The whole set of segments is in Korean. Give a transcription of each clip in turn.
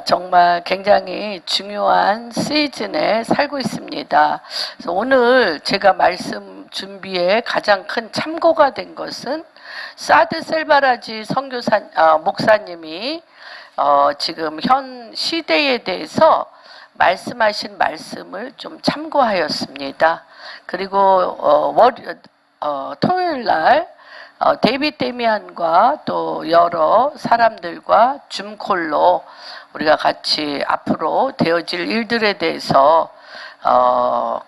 정말 굉장히 중요한 시즌에 살고 있습니다. 그래서 오늘 제가 말씀 준비에 가장 큰 참고가 된 것은 사드 셀바라지 목사님이 지금 현 시대에 대해서 말씀하신 말씀을 좀 참고하였습니다. 그리고 토요일 날 데이빗 데미안과 또 여러 사람들과 줌콜로 우리가 같이 앞으로 되어질 일들에 대해서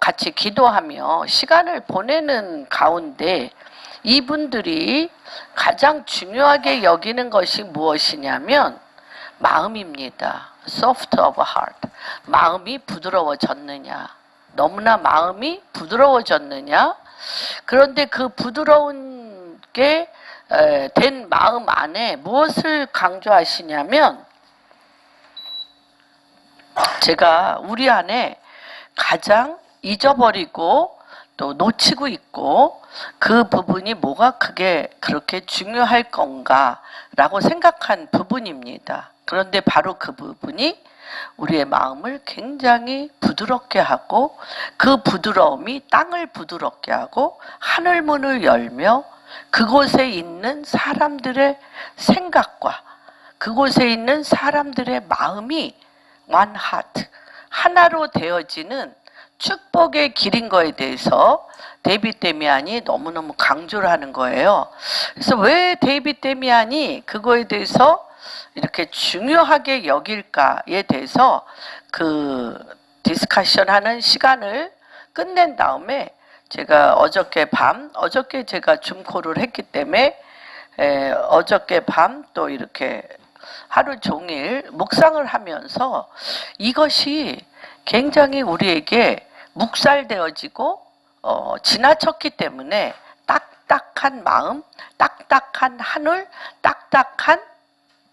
같이 기도하며 시간을 보내는 가운데 이분들이 가장 중요하게 여기는 것이 무엇이냐면 마음입니다. Soft of heart. 마음이 부드러워졌느냐. 너무나 마음이 부드러워졌느냐. 그런데 그 부드러운 게 된 마음 안에 무엇을 강조하시냐면 제가 우리 안에 가장 잊어버리고 또 놓치고 있고 그 부분이 뭐가 그렇게 중요할 건가 라고 생각한 부분입니다. 그런데 바로 그 부분이 우리의 마음을 굉장히 부드럽게 하고 그 부드러움이 땅을 부드럽게 하고 하늘문을 열며 그곳에 있는 사람들의 생각과 그곳에 있는 사람들의 마음이 one heart, 하나로 되어지는 축복의 길인 거에 대해서 데이빗 데미안이 너무너무 강조를 하는 거예요. 그래서 왜 데이빗 데미안이 그거에 대해서 이렇게 중요하게 여길까에 대해서 그 디스커션 하는 시간을 끝낸 다음에 제가 어저께 제가 줌콜을 했기 때문에 어저께 밤 또 이렇게 하루 종일 묵상을 하면서 이것이 굉장히 우리에게 묵살되어지고 지나쳤기 때문에 딱딱한 마음, 딱딱한 하늘, 딱딱한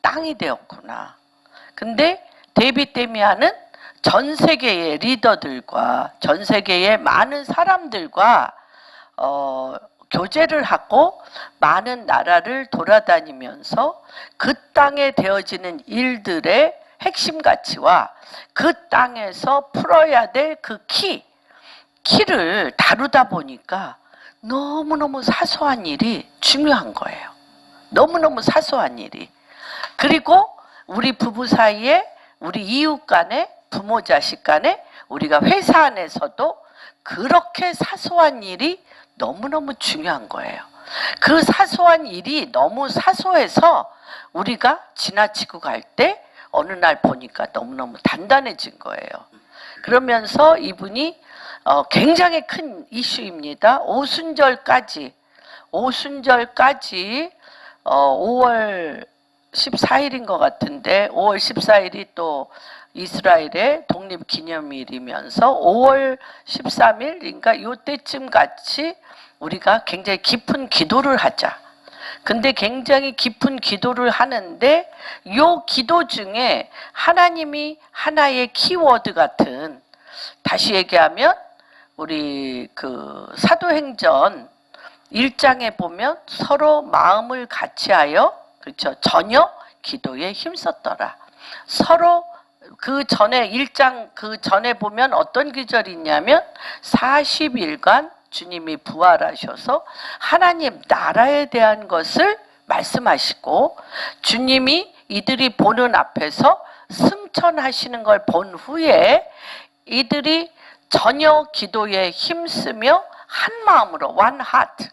땅이 되었구나. 근데 데이빗 데미안은 전 세계의 리더들과 전 세계의 많은 사람들과 교제를 하고 많은 나라를 돌아다니면서 그 땅에 되어지는 일들의 핵심 가치와 그 땅에서 풀어야 될 그 키를 다루다 보니까 너무너무 사소한 일이 중요한 거예요. 너무너무 사소한 일이. 그리고 우리 부부 사이에 우리 이웃 간에 부모 자식 간에 우리가 회사 안에서도 그렇게 사소한 일이 너무너무 중요한 거예요. 그 사소한 일이 너무 사소해서 우리가 지나치고 갈 때 어느 날 보니까 너무너무 단단해진 거예요. 그러면서 이분이 굉장히 큰 이슈입니다. 오순절까지 5월 14일인 것 같은데 5월 14일이 또 이스라엘의 독립기념일이면서 5월 13일인가 요때쯤 같이 우리가 굉장히 깊은 기도를 하자. 근데 굉장히 깊은 기도를 하는데 요 기도 중에 하나님이 하나의 키워드 같은, 다시 얘기하면 우리 그 사도행전 1장에 보면 서로 마음을 같이하여, 그렇죠, 전혀 기도에 힘썼더라. 서로 그 전에 1장 그 전에 보면 어떤 기절이 있냐면 40일간 주님이 부활하셔서 하나님 나라에 대한 것을 말씀하시고 주님이 이들이 보는 앞에서 승천하시는 걸 본 후에 이들이 전혀 기도에 힘쓰며 한 마음으로 one heart,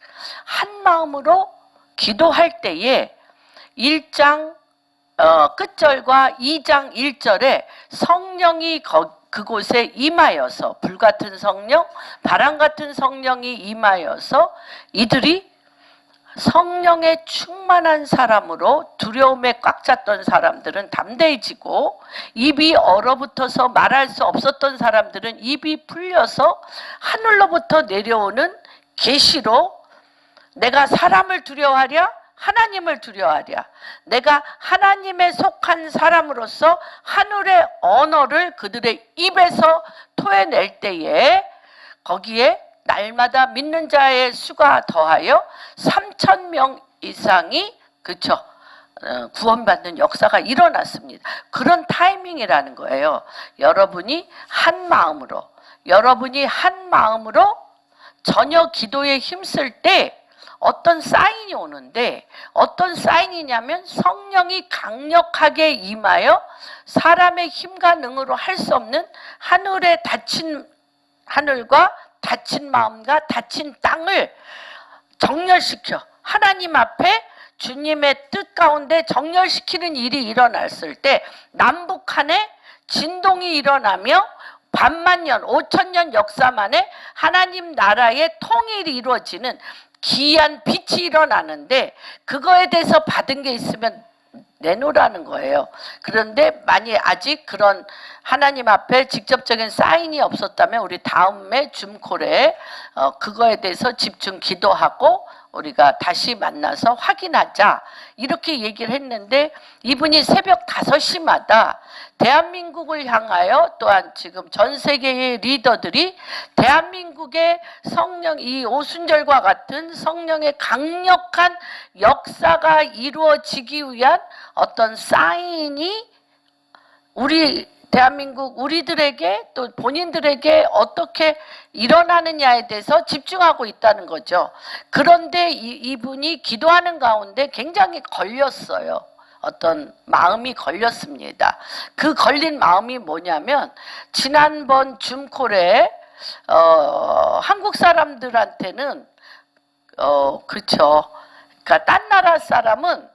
한 마음으로 기도할 때에 1장 끝절과 2장 1절에 성령이 그곳에 임하여서, 불같은 성령, 바람같은 성령이 임하여서 이들이 성령에 충만한 사람으로, 두려움에 꽉 찼던 사람들은 담대해지고 입이 얼어붙어서 말할 수 없었던 사람들은 입이 풀려서 하늘로부터 내려오는 계시로 내가 사람을 두려워하랴? 하나님을 두려워하랴. 내가 하나님에 속한 사람으로서 하늘의 언어를 그들의 입에서 토해낼 때에 거기에 날마다 믿는 자의 수가 더하여 3,000명 이상이, 그렇죠, 구원받는 역사가 일어났습니다. 그런 타이밍이라는 거예요. 여러분이 한 마음으로 전혀 기도에 힘쓸 때 어떤 사인이 오는데, 어떤 사인이냐면 성령이 강력하게 임하여 사람의 힘과 능으로 할 수 없는 하늘에 닫힌 하늘과 닫힌 마음과 닫힌 땅을 정렬시켜 하나님 앞에 주님의 뜻 가운데 정렬시키는 일이 일어났을 때 남북한에 진동이 일어나며 반만년, 5천년 역사 만에 하나님 나라의 통일이 이루어지는 기이한 빛이 일어나는데, 그거에 대해서 받은 게 있으면 내놓으라는 거예요. 그런데 만약 아직 그런 하나님 앞에 직접적인 사인이 없었다면 우리 다음에 줌콜에 그거에 대해서 집중 기도하고 우리가 다시 만나서 확인하자, 이렇게 얘기를 했는데, 이분이 새벽 5시마다 대한민국을 향하여, 또한 지금 전 세계의 리더들이 대한민국의 성령, 이 오순절과 같은 성령의 강력한 역사가 이루어지기 위한 어떤 사인이 우리 대한민국 우리들에게 또 본인들에게 어떻게 일어나느냐에 대해서 집중하고 있다는 거죠. 그런데 이분이 기도하는 가운데 굉장히 걸렸어요. 어떤 마음이 걸렸습니다. 그 걸린 마음이 뭐냐면, 지난번 줌콜에 한국 사람들한테는 그렇죠. 그러니까 딴 나라 사람은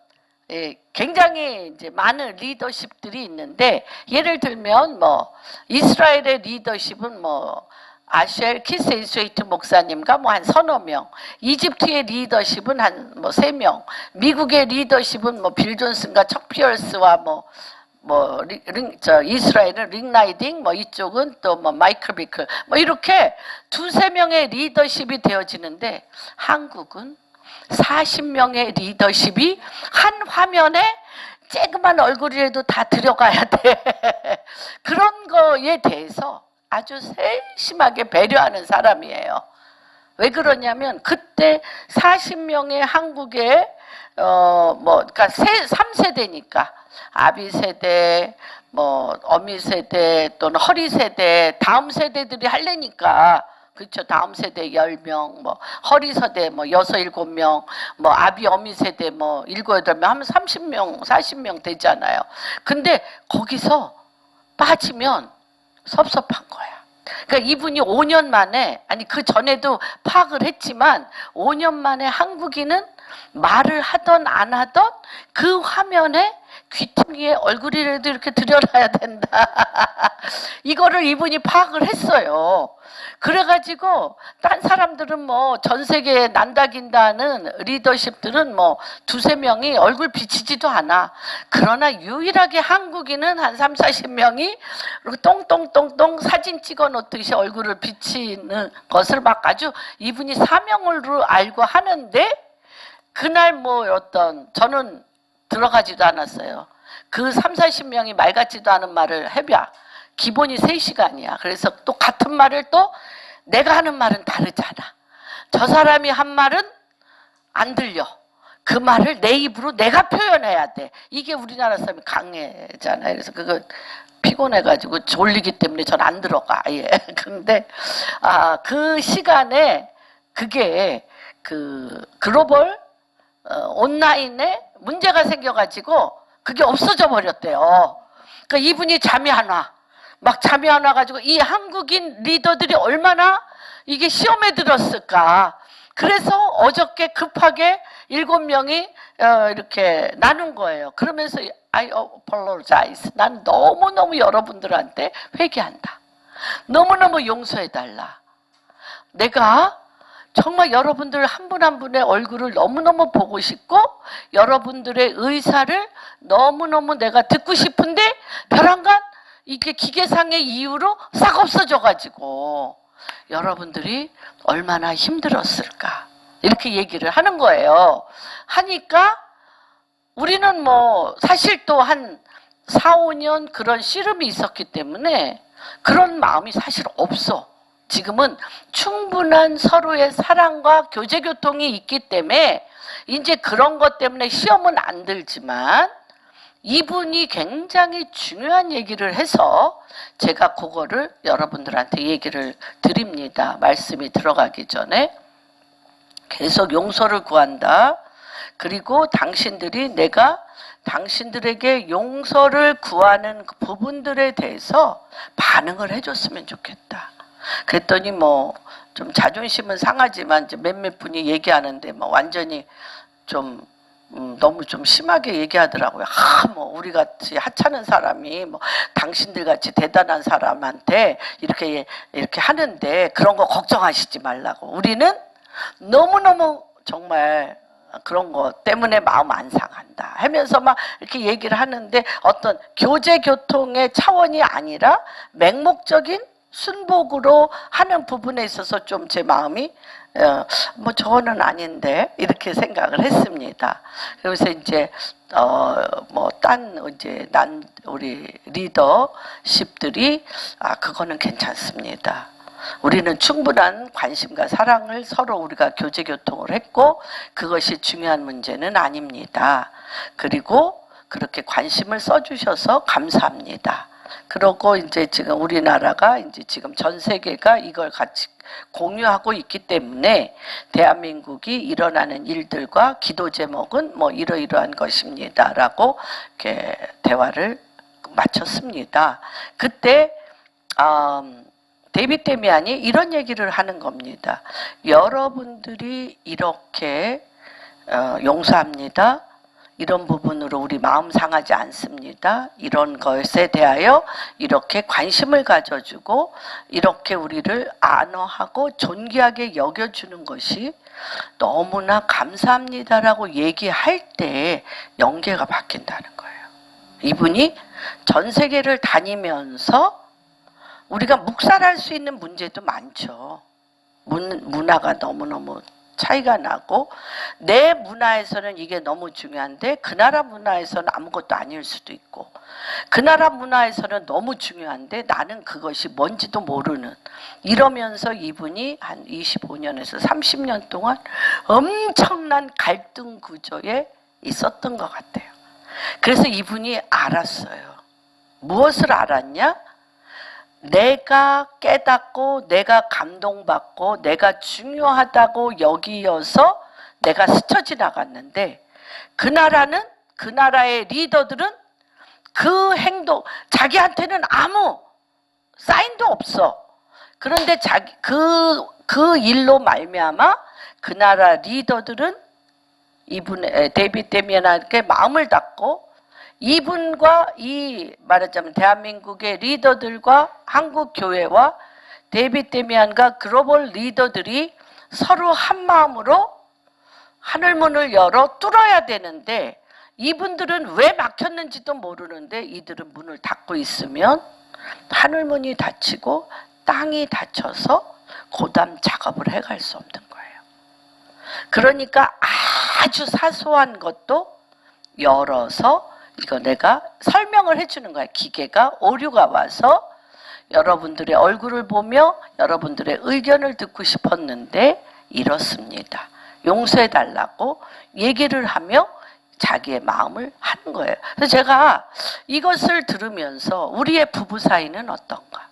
굉장히 이제 많은 리더십들이 있는데, 예를 들면 뭐 이스라엘의 리더십은 뭐 아쉘 키세이스웨이트 목사님과 뭐 한 서너 명, 이집트의 리더십은 한 뭐 3명, 미국의 리더십은 뭐 빌 존슨과 척 피어스와 이스라엘은 링라이딩, 뭐 이쪽은 또 뭐 마이클 비클, 뭐 이렇게 2~3명의 리더십이 되어지는데, 한국은 40명의 리더십이 한 화면에 쬐그만 얼굴이라도 다 들어가야 돼. 그런 거에 대해서 아주 세심하게 배려하는 사람이에요. 왜 그러냐면, 그때 40명의 한국의 그러니까 3세대니까 아비 세대, 뭐 어미 세대 또는 허리 세대, 다음 세대들이 하려니까, 그렇죠. 다음 세대 10명, 뭐 허리 세대 뭐 6, 7명, 뭐 아비 어미 세대 뭐 7, 8명 하면 30명, 40명 되잖아요. 근데 거기서 빠지면 섭섭한 거야. 그러니까 이분이 5년 만에, 아니 그 전에도 파악을 했지만 5년 만에 한국인은 말을 하던 안 하던 그 화면에 귀퉁이에 얼굴이라도 이렇게 들여놔야 된다. 이거를 이분이 파악을 했어요. 그래가지고 딴 사람들은 뭐 전 세계에 난다긴다는 리더십들은 뭐 2~3명이 얼굴 비치지도 않아. 그러나 유일하게 한국인은 한 30~40명이 똥똥똥똥 사진 찍어 놓듯이 얼굴을 비치는 것을 막 아주 이분이 사명으로 알고 하는데, 그날 뭐 저는 들어가지도 않았어요. 그 30~40명이 말 같지도 않은 말을 해봐. 기본이 3시간이야. 그래서 또 같은 말을 또 내가 하는 말은 다르잖아. 저 사람이 한 말은 안 들려. 그 말을 내 입으로 내가 표현해야 돼. 이게 우리나라 사람이 강해잖아요. 그래서 그거 피곤해가지고 졸리기 때문에 전 안 들어가. 예. 근데 그 시간에 그게 그 글로벌 온라인에 문제가 생겨가지고 그게 없어져 버렸대요. 그러니까 이분이 잠이 안 와. 막 잠이 안 와가지고 이 한국인 리더들이 얼마나 이게 시험에 들었을까. 그래서 어저께 급하게 7명이 이렇게 나눈 거예요. 그러면서 I apologize. 난 너무너무 여러분들한테 회개한다. 너무너무 용서해달라. 내가 정말 여러분들 한 분 한 분의 얼굴을 너무너무 보고 싶고 여러분들의 의사를 너무너무 내가 듣고 싶은데 벼랑간 이게 기계상의 이유로 싹 없어져가지고 여러분들이 얼마나 힘들었을까 이렇게 얘기를 하는 거예요. 하니까 우리는 뭐 사실 또 한 4~5년 그런 씨름이 있었기 때문에 그런 마음이 사실 없어. 지금은 충분한 서로의 사랑과 교제교통이 있기 때문에 이제 그런 것 때문에 시험은 안 들지만 이분이 굉장히 중요한 얘기를 해서 제가 그거를 여러분들한테 얘기를 드립니다. 말씀이 들어가기 전에. 계속 용서를 구한다. 그리고 당신들이 내가 당신들에게 용서를 구하는 그 부분들에 대해서 반응을 해줬으면 좋겠다. 그랬더니 뭐 좀 자존심은 상하지만 이제 몇몇 분이 얘기하는데 뭐 완전히 좀 너무 좀 심하게 얘기하더라고요. 뭐 우리 같이 하찮은 사람이 뭐 당신들 같이 대단한 사람한테 이렇게 하는데 그런 거 걱정하시지 말라고. 우리는 너무너무 정말 그런 거 때문에 마음 안 상한다 하면서 막 이렇게 얘기를 하는데 어떤 교제 교통의 차원이 아니라 맹목적인 순복으로 하는 부분에 있어서 좀 제 마음이 뭐 저거는 아닌데 이렇게 생각을 했습니다. 그래서 이제 뭐 딴 이제 우리 리더십들이 그거는 괜찮습니다. 우리는 충분한 관심과 사랑을 서로 우리가 교제 교통을 했고 그것이 중요한 문제는 아닙니다. 그리고 그렇게 관심을 써주셔서 감사합니다. 그러고 이제 지금 우리나라가 이제 지금 전 세계가 이걸 같이 공유하고 있기 때문에 대한민국이 일어나는 일들과 기도 제목은 뭐 이러이러한 것입니다라고 이렇게 대화를 마쳤습니다. 그때 데이빗 데미안이 이런 얘기를 하는 겁니다. 여러분들이 이렇게 용서합니다. 이런 부분으로 우리 마음 상하지 않습니다. 이런 것에 대하여 이렇게 관심을 가져주고 이렇게 우리를 안어하고 존귀하게 여겨주는 것이 너무나 감사합니다라고 얘기할 때 연계가 바뀐다는 거예요. 이분이 전 세계를 다니면서 우리가 묵살할 수 있는 문제도 많죠. 문화가 너무너무 차이가 나고 내 문화에서는 이게 너무 중요한데 그 나라 문화에서는 아무것도 아닐 수도 있고 그 나라 문화에서는 너무 중요한데 나는 그것이 뭔지도 모르는 이러면서 이분이 한 25년에서 30년 동안 엄청난 갈등 구조에 있었던 것 같아요. 그래서 이분이 알았어요. 무엇을 알았냐? 내가 깨닫고 내가 감동받고 내가 중요하다고 여기어서 내가 스쳐 지나갔는데 그 나라는 그 나라의 리더들은 그 행동 자기한테는 아무 사인도 없어. 그런데 그 일로 말미암아 그 나라 리더들은 이분의 데이빗 데미안에게 마음을 닫고 이분과 이 말하자면 대한민국의 리더들과 한국 교회와 데이빗 데미안과 글로벌 리더들이 서로 한 마음으로 하늘문을 열어 뚫어야 되는데 이분들은 왜 막혔는지도 모르는데 이들은 문을 닫고 있으면 하늘문이 닫히고 땅이 닫혀서 고담 작업을 해갈 수 없는 거예요. 그러니까 아주 사소한 것도 열어서 이거 내가 설명을 해주는 거야. 기계가 오류가 와서 여러분들의 얼굴을 보며 여러분들의 의견을 듣고 싶었는데 이렇습니다. 용서해달라고 얘기를 하며 자기의 마음을 하는 거예요. 그래서 제가 이것을 들으면서 우리의 부부 사이는 어떤가?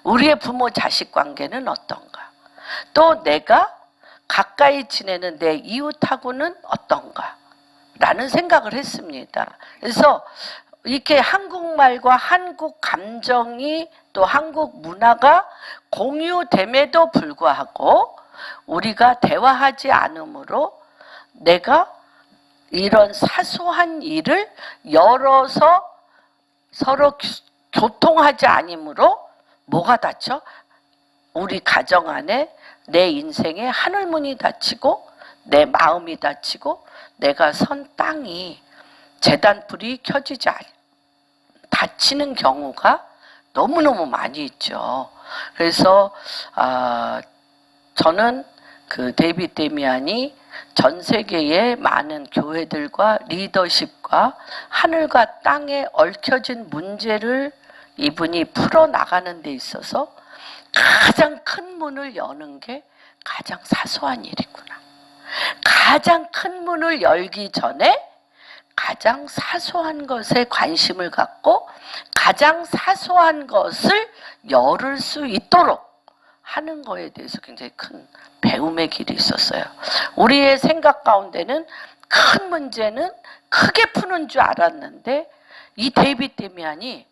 우리의 부모 자식 관계는 어떤가? 또 내가 가까이 지내는 내 이웃하고는 어떤가? 라는 생각을 했습니다. 그래서 이렇게 한국말과 한국 감정이 또 한국 문화가 공유됨에도 불구하고 우리가 대화하지 않으므로 내가 이런 사소한 일을 열어서 서로 교통하지 않으므로 뭐가 닫혀? 우리 가정 안에 내 인생에 하늘문이 닫히고 내 마음이 닫히고 내가 선 땅이 재단불이 켜지지 닫히는 경우가 너무너무 많이 있죠. 그래서 저는 그 데이빗 데미안이 전 세계의 많은 교회들과 리더십과 하늘과 땅에 얽혀진 문제를 이분이 풀어나가는 데 있어서 가장 큰 문을 여는 게 가장 사소한 일이구나. 가장 큰 문을 열기 전에 가장 사소한 것에 관심을 갖고 가장 사소한 것을 열을 수 있도록 하는 거에 대해서 굉장히 큰 배움의 길이 있었어요. 우리의 생각 가운데는 큰 문제는 크게 푸는 줄 알았는데 이 데이비드 데미안이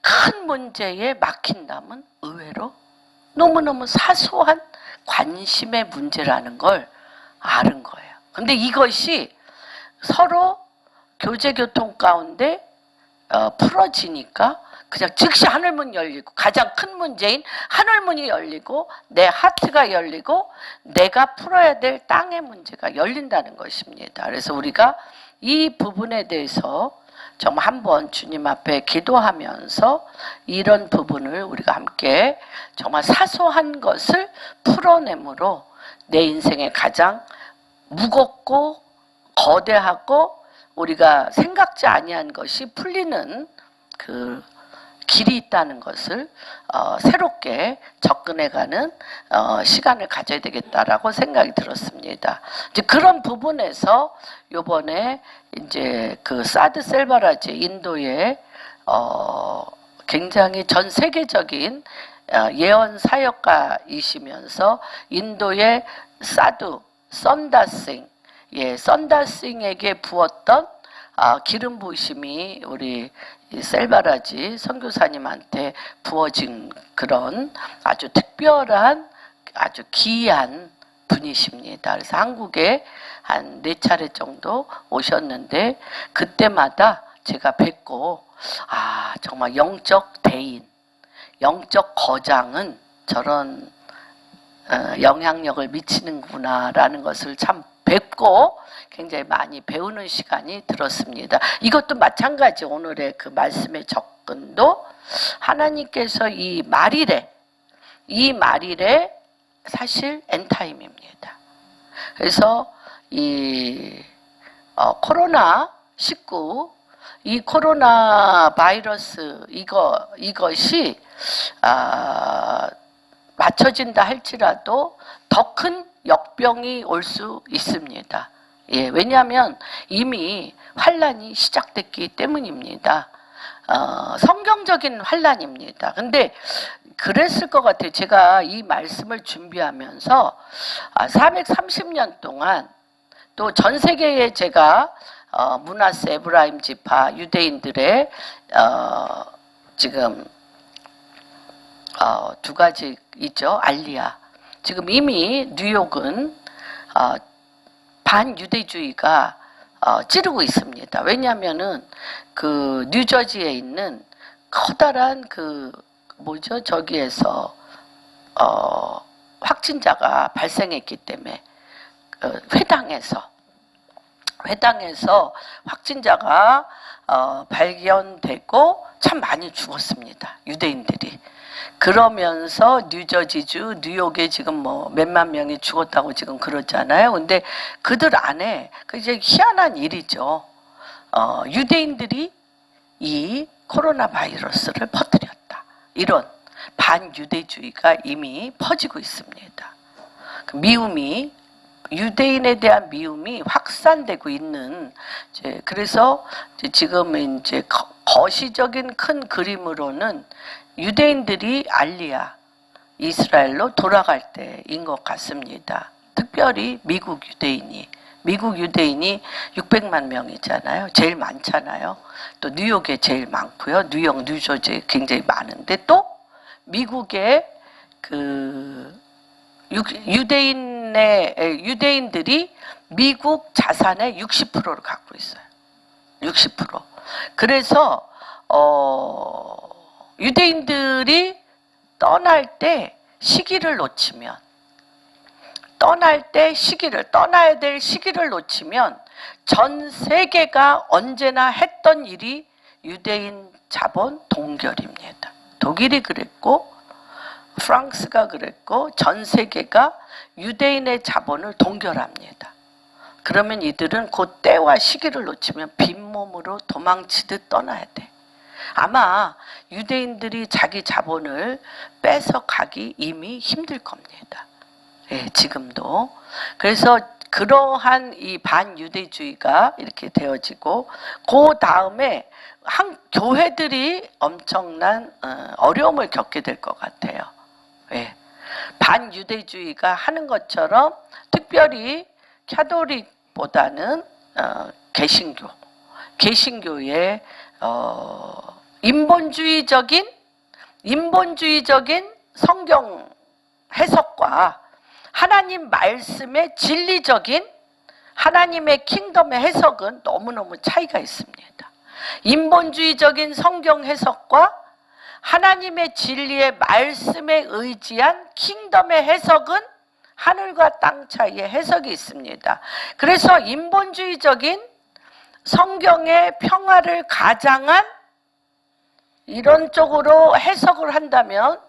큰 문제에 막힌다면 의외로 너무너무 사소한 관심의 문제라는 걸 아는 거예요. 근데 이것이 서로 교제교통 가운데 풀어지니까 그냥 즉시 하늘문 열리고 가장 큰 문제인 하늘문이 열리고 내 하트가 열리고 내가 풀어야 될 땅의 문제가 열린다는 것입니다. 그래서 우리가 이 부분에 대해서 정말 한번 주님 앞에 기도하면서 이런 부분을 우리가 함께 정말 사소한 것을 풀어내므로 내 인생의 가장 무겁고 거대하고 우리가 생각지 아니한 것이 풀리는 그 길이 있다는 것을 새롭게 접근해가는 시간을 가져야 되겠다라고 생각이 들었습니다. 이제 그런 부분에서 요번에 이제 그 사드 셀바라지 인도의 굉장히 전 세계적인 예언 사역가이시면서 인도의 사두 선다싱, 선다싱에게 부었던 기름 부으심이 우리 셀바라지 선교사님한테 부어진 그런 아주 특별한 아주 귀한 분이십니다. 그래서 한국에 한 4차례 정도 오셨는데 그때마다 제가 뵙고 정말 영적 대인, 영적 거장은 저런 영향력을 미치는구나라는 것을 참 뵙고 굉장히 많이 배우는 시간이 들었습니다. 이것도 마찬가지 오늘의 그 말씀의 접근도 하나님께서 이 말일에 사실 엔타임입니다. 그래서 이 코로나19 이 코로나 바이러스 이것이 맞춰진다 할지라도 더 큰 역병이 올 수 있습니다. 왜냐하면 이미 환란이 시작됐기 때문입니다. 성경적인 환란입니다. 근데 그랬을 것 같아요. 제가 이 말씀을 준비하면서 430년 동안 또 전 세계에 제가 문하세 에브라임 지파 유대인들의 지금 2가지 있죠. 알리아. 지금 이미 뉴욕은 반유대주의가 찌르고 있습니다. 왜냐하면은 그 뉴저지에 있는 커다란 저기에서 확진자가 발생했기 때문에 회당에서 확진자가 발견되고 참 많이 죽었습니다. 유대인들이. 그러면서 뉴저지주 뉴욕에 지금 뭐 몇만 명이 죽었다고 지금 그러잖아요. 근데 그들 안에 이제 희한한 일이죠. 유대인들이 이 코로나 바이러스를 퍼뜨렸다. 이런 반유대주의가 이미 퍼지고 있습니다. 미움이 유대인에 대한 미움이 확산되고 있는 그래서 지금 이제 거시적인 큰 그림으로는 유대인들이 알리아 이스라엘로 돌아갈 때인 것 같습니다. 특별히 미국 유대인이 600만 명이잖아요. 제일 많잖아요. 또 뉴욕에 제일 많고요. 뉴욕, 뉴저지 굉장히 많은데 또 미국의 그 유대인들이 미국 자산의 60%를 갖고 있어요. 60%. 그래서 유대인들이 떠날 때 시기를 놓치면 떠나야 될 시기를 놓치면 전 세계가 언제나 했던 일이 유대인 자본 동결입니다. 독일이 그랬고 프랑스가 그랬고 전 세계가 유대인의 자본을 동결합니다. 그러면 이들은 그 때와 시기를 놓치면 빈몸으로 도망치듯 떠나야 돼. 아마 유대인들이 자기 자본을 뺏어가기 이미 힘들 겁니다. 지금도. 그래서 그러한 이 반유대주의가 이렇게 되어지고, 그 다음에 교회들이 엄청난 어려움을 겪게 될 것 같아요. 예. 반유대주의가 하는 것처럼, 특별히 캐톨릭보다는 개신교의 인본주의적인 성경 해석과 하나님 말씀의 진리적인 하나님의 킹덤의 해석은 너무너무 차이가 있습니다. 인본주의적인 성경 해석과 하나님의 진리의 말씀에 의지한 킹덤의 해석은 하늘과 땅 사이의 해석이 있습니다. 그래서 인본주의적인 성경의 평화를 가장한 이런 쪽으로 해석을 한다면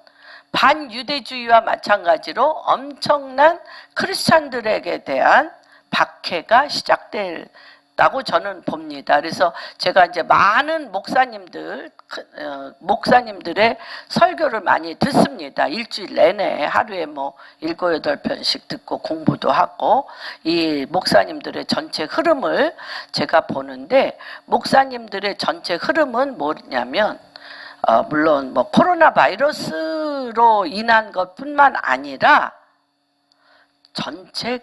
반유대주의와 마찬가지로 엄청난 크리스찬들에게 대한 박해가 시작된다고 저는 봅니다. 그래서 제가 이제 많은 목사님들의 설교를 많이 듣습니다. 일주일 내내 하루에 뭐 7, 8편씩 듣고 공부도 하고, 이 목사님들의 전체 흐름을 제가 보는데, 목사님들의 전체 흐름은 뭐냐면, 물론 뭐 코로나 바이러스로 인한 것뿐만 아니라 전체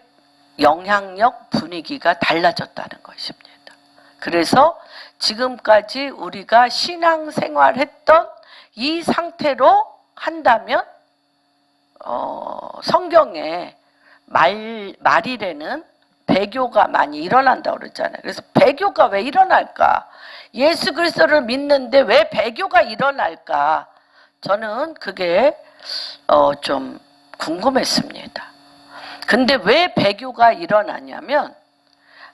영향력 분위기가 달라졌다는 것입니다. 그래서 지금까지 우리가 신앙생활했던 이 상태로 한다면 성경에 말일에는 배교가 많이 일어난다고 그러잖아요. 그래서 배교가 왜 일어날까? 예수 그리스도를 믿는데 왜 배교가 일어날까? 저는 그게 좀 궁금했습니다. 근데 왜 배교가 일어나냐면,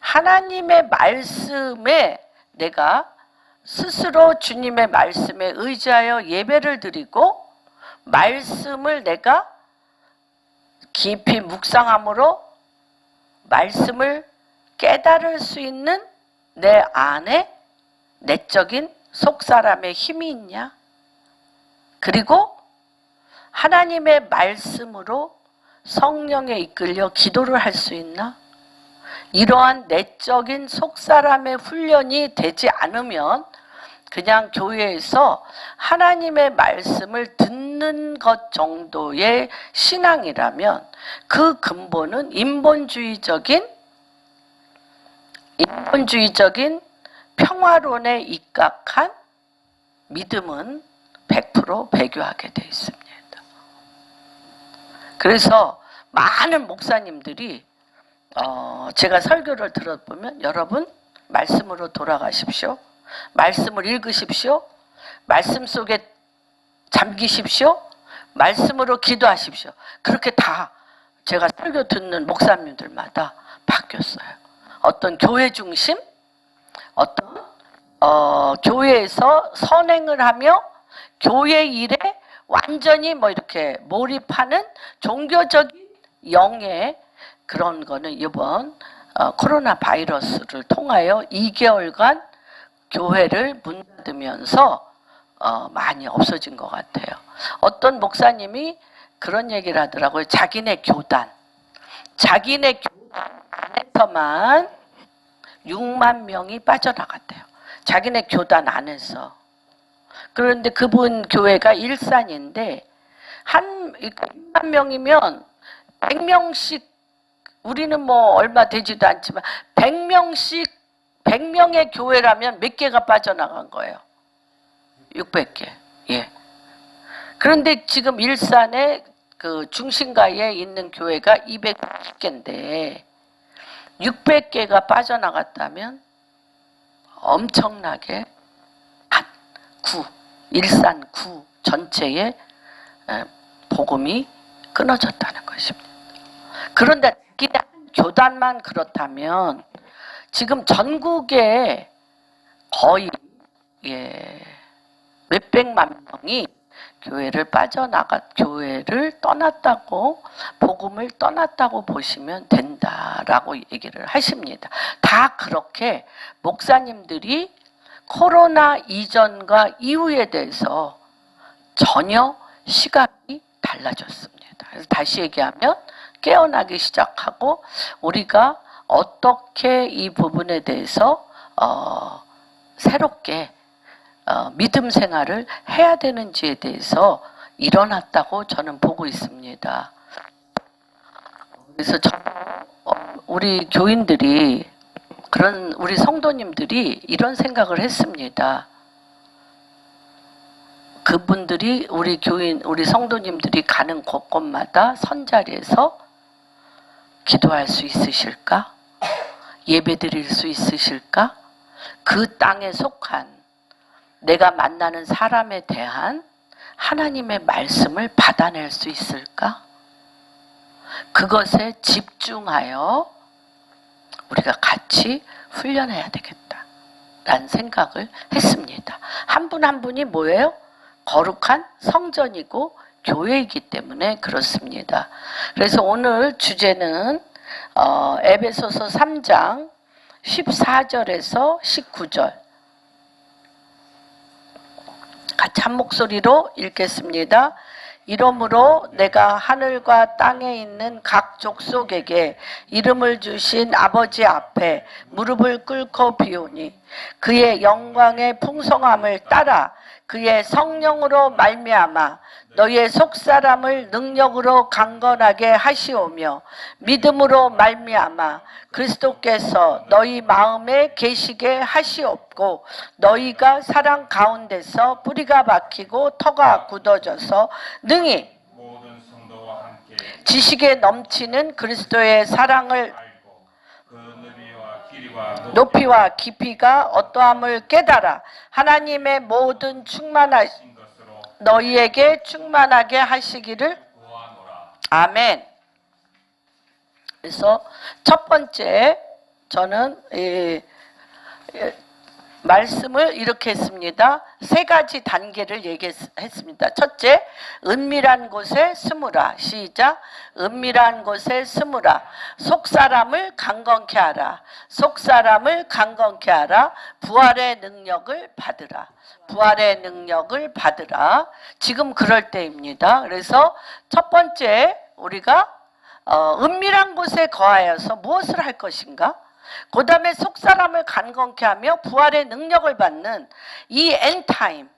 하나님의 말씀에 내가 스스로 주님의 말씀에 의지하여 예배를 드리고, 말씀을 내가 깊이 묵상함으로 말씀을 깨달을 수 있는 내 안에 내적인 속사람의 힘이 있냐? 그리고 하나님의 말씀으로 성령에 이끌려 기도를 할 수 있나? 이러한 내적인 속사람의 훈련이 되지 않으면 그냥 교회에서 하나님의 말씀을 듣는 것 정도의 신앙이라면 그 근본은 인본주의적인 평화론에 입각한 믿음은 100% 배교하게 되어 있습니다. 그래서 많은 목사님들이 제가 설교를 들어보면, 여러분 말씀으로 돌아가십시오. 말씀을 읽으십시오. 말씀 속에 잠기십시오. 말씀으로 기도하십시오. 그렇게 다 제가 설교 듣는 목사님들마다 바뀌었어요. 어떤 교회 중심, 어떤 교회에서 선행을 하며 교회 일에 완전히 뭐 이렇게 몰입하는 종교적인 영의 그런 거는 이번 코로나 바이러스를 통하여 2개월간 교회를 문 닫으면서 많이 없어진 것 같아요. 어떤 목사님이 그런 얘기를 하더라고요. 자기네 교단 안에서만 6만 명이 빠져나갔대요. 자기네 교단 안에서. 그런데 그분 교회가 일산인데, 6만 명이면 100명씩, 우리는 뭐 얼마 되지도 않지만 100명의 교회라면 몇 개가 빠져나간 거예요? 600개. 예. 그런데 지금 일산의 그 중심가에 있는 교회가 290개인데 600개가 빠져나갔다면 엄청나게 일산 구 전체의 복음이 끊어졌다는 것입니다. 그런데 교단만 그렇다면 지금 전국에 거의 몇백만 명이 교회를 떠났다고, 복음을 떠났다고 보시면 된다라고 얘기를 하십니다. 다 그렇게 목사님들이 코로나 이전과 이후에 대해서 전혀 시각이 달라졌습니다. 그래서 다시 얘기하면 깨어나기 시작하고 우리가 어떻게 이 부분에 대해서 새롭게 믿음 생활을 해야 되는지에 대해서 일어났다고 저는 보고 있습니다. 그래서 우리 교인들이 그런 우리 성도님들이 이런 생각을 했습니다. 그분들이 우리 교인, 우리 성도님들이 가는 곳곳마다 선자리에서 기도할 수 있으실까? 예배 드릴 수 있으실까? 그 땅에 속한 내가 만나는 사람에 대한 하나님의 말씀을 받아낼 수 있을까? 그것에 집중하여 우리가 같이 훈련해야 되겠다 라는 생각을 했습니다. 한 분 한 분이 뭐예요? 거룩한 성전이고 교회이기 때문에 그렇습니다. 그래서 오늘 주제는 에베소서 3장 14절에서 19절 같이 한 목소리로 읽겠습니다. 이러므로 내가 하늘과 땅에 있는 각 족속에게 이름을 주신 아버지 앞에 무릎을 꿇고 비오니 그의 영광의 풍성함을 따라 그의 성령으로 말미암아 너희의 속사람을 능력으로 강건하게 하시오며 믿음으로 말미암아 그리스도께서 너희 마음에 계시게 하시옵고 너희가 사랑 가운데서 뿌리가 박히고 터가 굳어져서 능히 모든 성도와 함께 지식에 넘치는 그리스도의 사랑을 알고 그 너비와 길이와 높이와 깊이가 어떠함을 깨달아 하나님의 모든 충만하신 것으로 너희에게 충만하게 하시기를 구하노라. 아멘. 그래서 첫 번째 저는 말씀을 이렇게 했습니다. 세 가지 단계를 얘기했습니다. 첫째, 은밀한 곳에 숨으라. 시작. 은밀한 곳에 숨으라. 속사람을 강건케 하라. 속사람을 강건케 하라. 부활의 능력을 받으라. 부활의 능력을 받으라. 지금 그럴 때입니다. 그래서 첫 번째 우리가 은밀한 곳에 거하여서 무엇을 할 것인가? 그 다음에 속사람을 강건케 하며 부활의 능력을 받는 이 엔타임,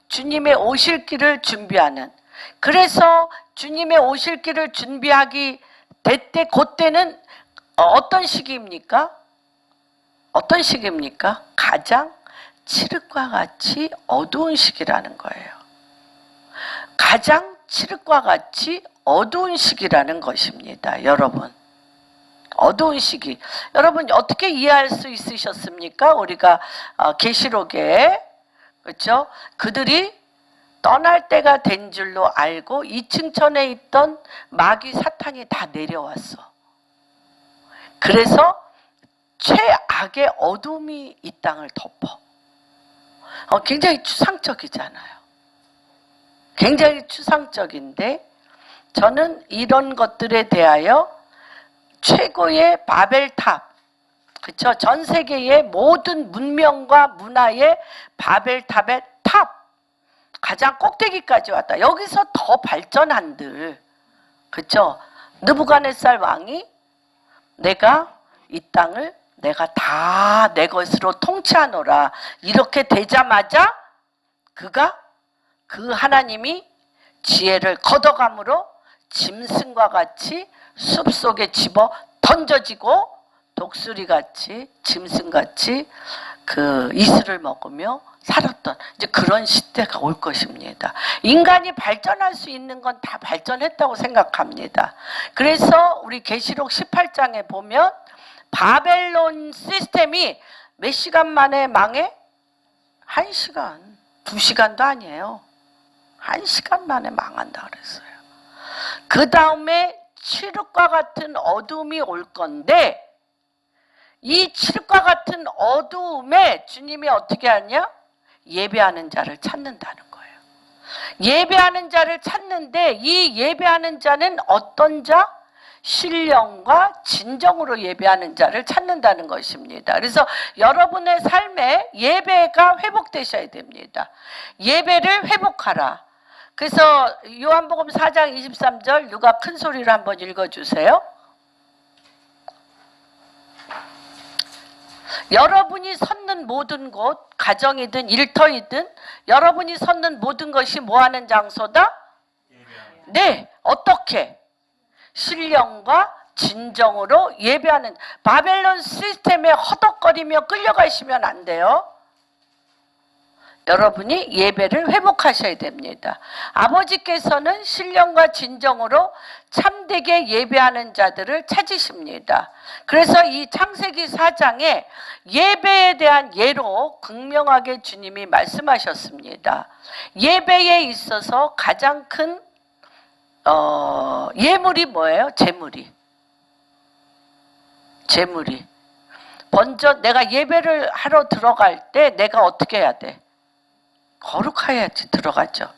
주님의 오실 길을 준비하는, 그래서 주님의 오실 길을 준비하기 될 그때는 어떤 시기입니까? 어떤 시기입니까? 가장 칠흑과 같이 어두운 시기라는 거예요. 가장 칠흑과 같이 어두운 시기라는 것입니다. 여러분, 어두운 시기. 여러분 어떻게 이해할 수 있으셨습니까? 우리가 계시록에 그렇죠? 그들이 떠날 때가 된 줄로 알고 2층천에 있던 마귀 사탄이 다 내려왔어. 그래서 최악의 어둠이 이 땅을 덮어. 굉장히 추상적이잖아요. 굉장히 추상적인데 저는 이런 것들에 대하여 최고의 바벨탑, 그렇죠? 전 세계의 모든 문명과 문화의 바벨탑의 탑, 가장 꼭대기까지 왔다. 여기서 더 발전한들, 그렇죠? 느부갓네살 왕이 내가 이 땅을 내가 다 내 것으로 통치하노라 이렇게 되자마자 그가 그 하나님이 지혜를 걷어감으로 짐승과 같이 숲속에 집어 던져지고 독수리같이 짐승같이 그 이슬을 먹으며 살았던 이제 그런 시대가 올 것입니다. 인간이 발전할 수 있는 건 다 발전했다고 생각합니다. 그래서 우리 계시록 18장에 보면 바벨론 시스템이 몇 시간 만에 망해? 1시간, 2시간도 아니에요. 1시간 만에 망한다 그랬어요. 그 다음에 칠흑과 같은 어둠이 올 건데 이 칠흑과 같은 어두움에 주님이 어떻게 하냐? 예배하는 자를 찾는다는 거예요. 예배하는 자를 찾는데 이 예배하는 자는 어떤 자? 신령과 진정으로 예배하는 자를 찾는다는 것입니다. 그래서 여러분의 삶에 예배가 회복되셔야 됩니다. 예배를 회복하라. 그래서 요한복음 4장 23절 누가 큰 소리로 한번 읽어주세요. 여러분이 섰는 모든 곳, 가정이든 일터이든 여러분이 섰는 모든 것이 뭐하는 장소다? 네, 어떻게? 신령과 진정으로 예배하는, 바벨론 시스템에 허덕거리며 끌려가시면 안 돼요. 여러분이 예배를 회복하셔야 됩니다. 아버지께서는 신령과 진정으로 참되게 예배하는 자들을 찾으십니다. 그래서 이 창세기 4장에 예배에 대한 예로 극명하게 주님이 말씀하셨습니다. 예배에 있어서 가장 큰 예물이 뭐예요? 재물이. 먼저 내가 예배를 하러 들어갈 때 내가 어떻게 해야 돼? 거룩해야지 들어가죠.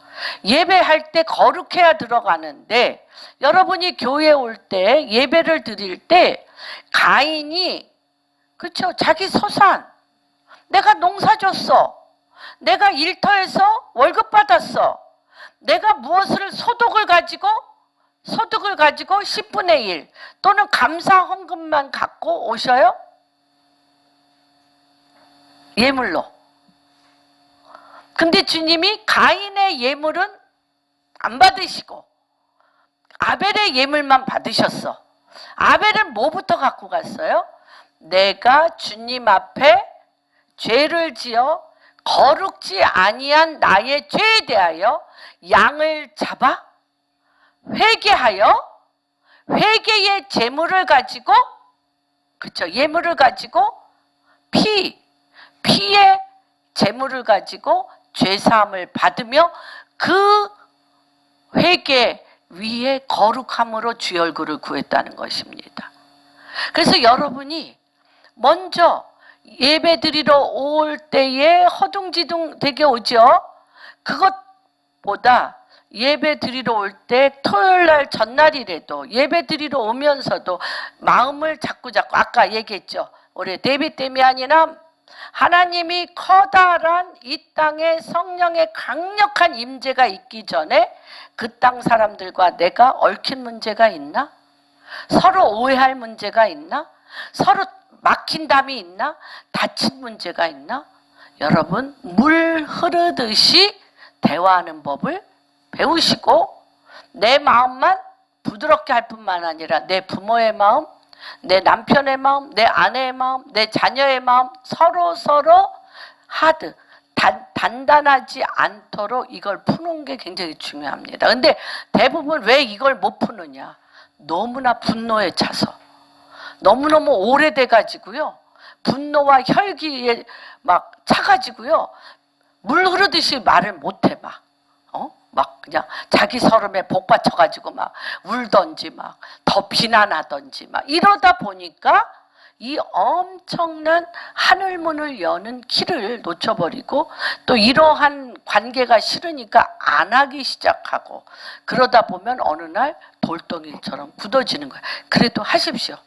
예배할 때 거룩해야 들어가는데, 여러분이 교회에 올 때 예배를 드릴 때 가인이, 그렇죠, 자기 소산, 내가 농사 줬어, 내가 일터에서 월급 받았어, 내가 무엇을 소득을 가지고 10분의 1 또는 감사 헌금만 갖고 오셔요? 예물로. 근데 주님이 가인의 예물은 안 받으시고 아벨의 예물만 받으셨어. 아벨은 뭐부터 갖고 갔어요? 내가 주님 앞에 죄를 지어 거룩지 아니한 나의 죄에 대하여 양을 잡아 회개하여 회개의 제물을 가지고, 그렇죠, 예물을 가지고 피의 제물을 가지고 죄사함을 받으며 그 회개 위에 거룩함으로 주의 얼굴을 구했다는 것입니다. 그래서 여러분이 먼저 예배 드리러 올 때에 허둥지둥 되게 오죠. 그것보다 예배 드리러 올 때 토요일날 전날이라도 예배 드리러 오면서도 마음을 자꾸 아까 얘기했죠. 우리 데뷔 때문이 아니라 하나님이 커다란 이 땅에 성령의 강력한 임재가 있기 전에 그 땅 사람들과 내가 얽힌 문제가 있나? 서로 오해할 문제가 있나? 서로 막힌 담이 있나? 다친 문제가 있나? 여러분, 물 흐르듯이 대화하는 법을 배우시고 내 마음만 부드럽게 할 뿐만 아니라 내 부모의 마음, 내 남편의 마음, 내 아내의 마음, 내 자녀의 마음 서로 단단하지 않도록 이걸 푸는 게 굉장히 중요합니다. 근데 대부분 왜 이걸 못 푸느냐? 너무나 분노에 차서, 너무너무 오래돼 가지고요, 분노와 혈기에 막 차가지고요, 물 흐르듯이 말을 못해. 막 그냥 자기 서름에 복받쳐가지고 막 울던지 막 더 비난하던지 막 이러다 보니까 이 엄청난 하늘문을 여는 키를 놓쳐버리고 또 이러한 관계가 싫으니까 안 하기 시작하고, 그러다 보면 어느 날 돌덩이처럼 굳어지는 거예요. 그래도 하십시오.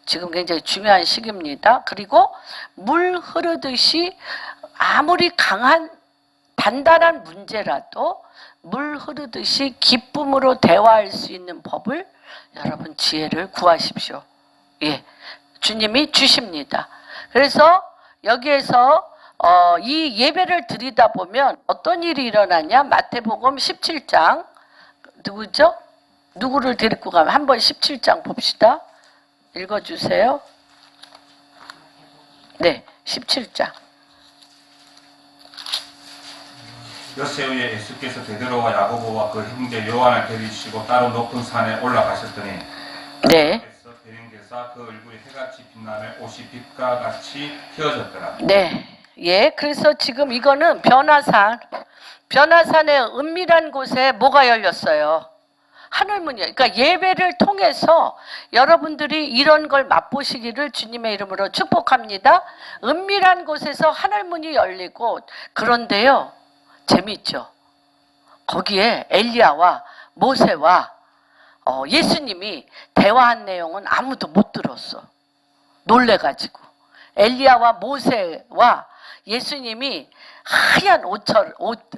지금 굉장히 중요한 시기입니다. 그리고 물 흐르듯이 아무리 강한 단단한 문제라도 물 흐르듯이 기쁨으로 대화할 수 있는 법을 여러분 지혜를 구하십시오. 예, 주님이 주십니다. 그래서 여기에서 이 예배를 드리다 보면 어떤 일이 일어나냐? 마태복음 17장, 누구죠? 누구를 데리고 가면 한번 17장 봅시다. 읽어주세요. 네, 17장. 엿새 후에 예수께서 베드로와 야고보와 그 형제 요한을 데리시고 따로 높은 산에 올라가셨더니 네. 대령께서 그 얼굴이 해같이 빛나며 옷이 빛과 같이 휘어졌더라. 네. 예, 그래서 지금 이거는 변화산의 은밀한 곳에 뭐가 열렸어요? 하늘문이요. 그러니까 예배를 통해서 여러분들이 이런 걸 맛보시기를 주님의 이름으로 축복합니다. 은밀한 곳에서 하늘문이 열리고, 그런데요, 재미있죠. 거기에 엘리야와 모세와 예수님이 대화한 내용은 아무도 못 들었어. 놀래가지고. 엘리야와 모세와 예수님이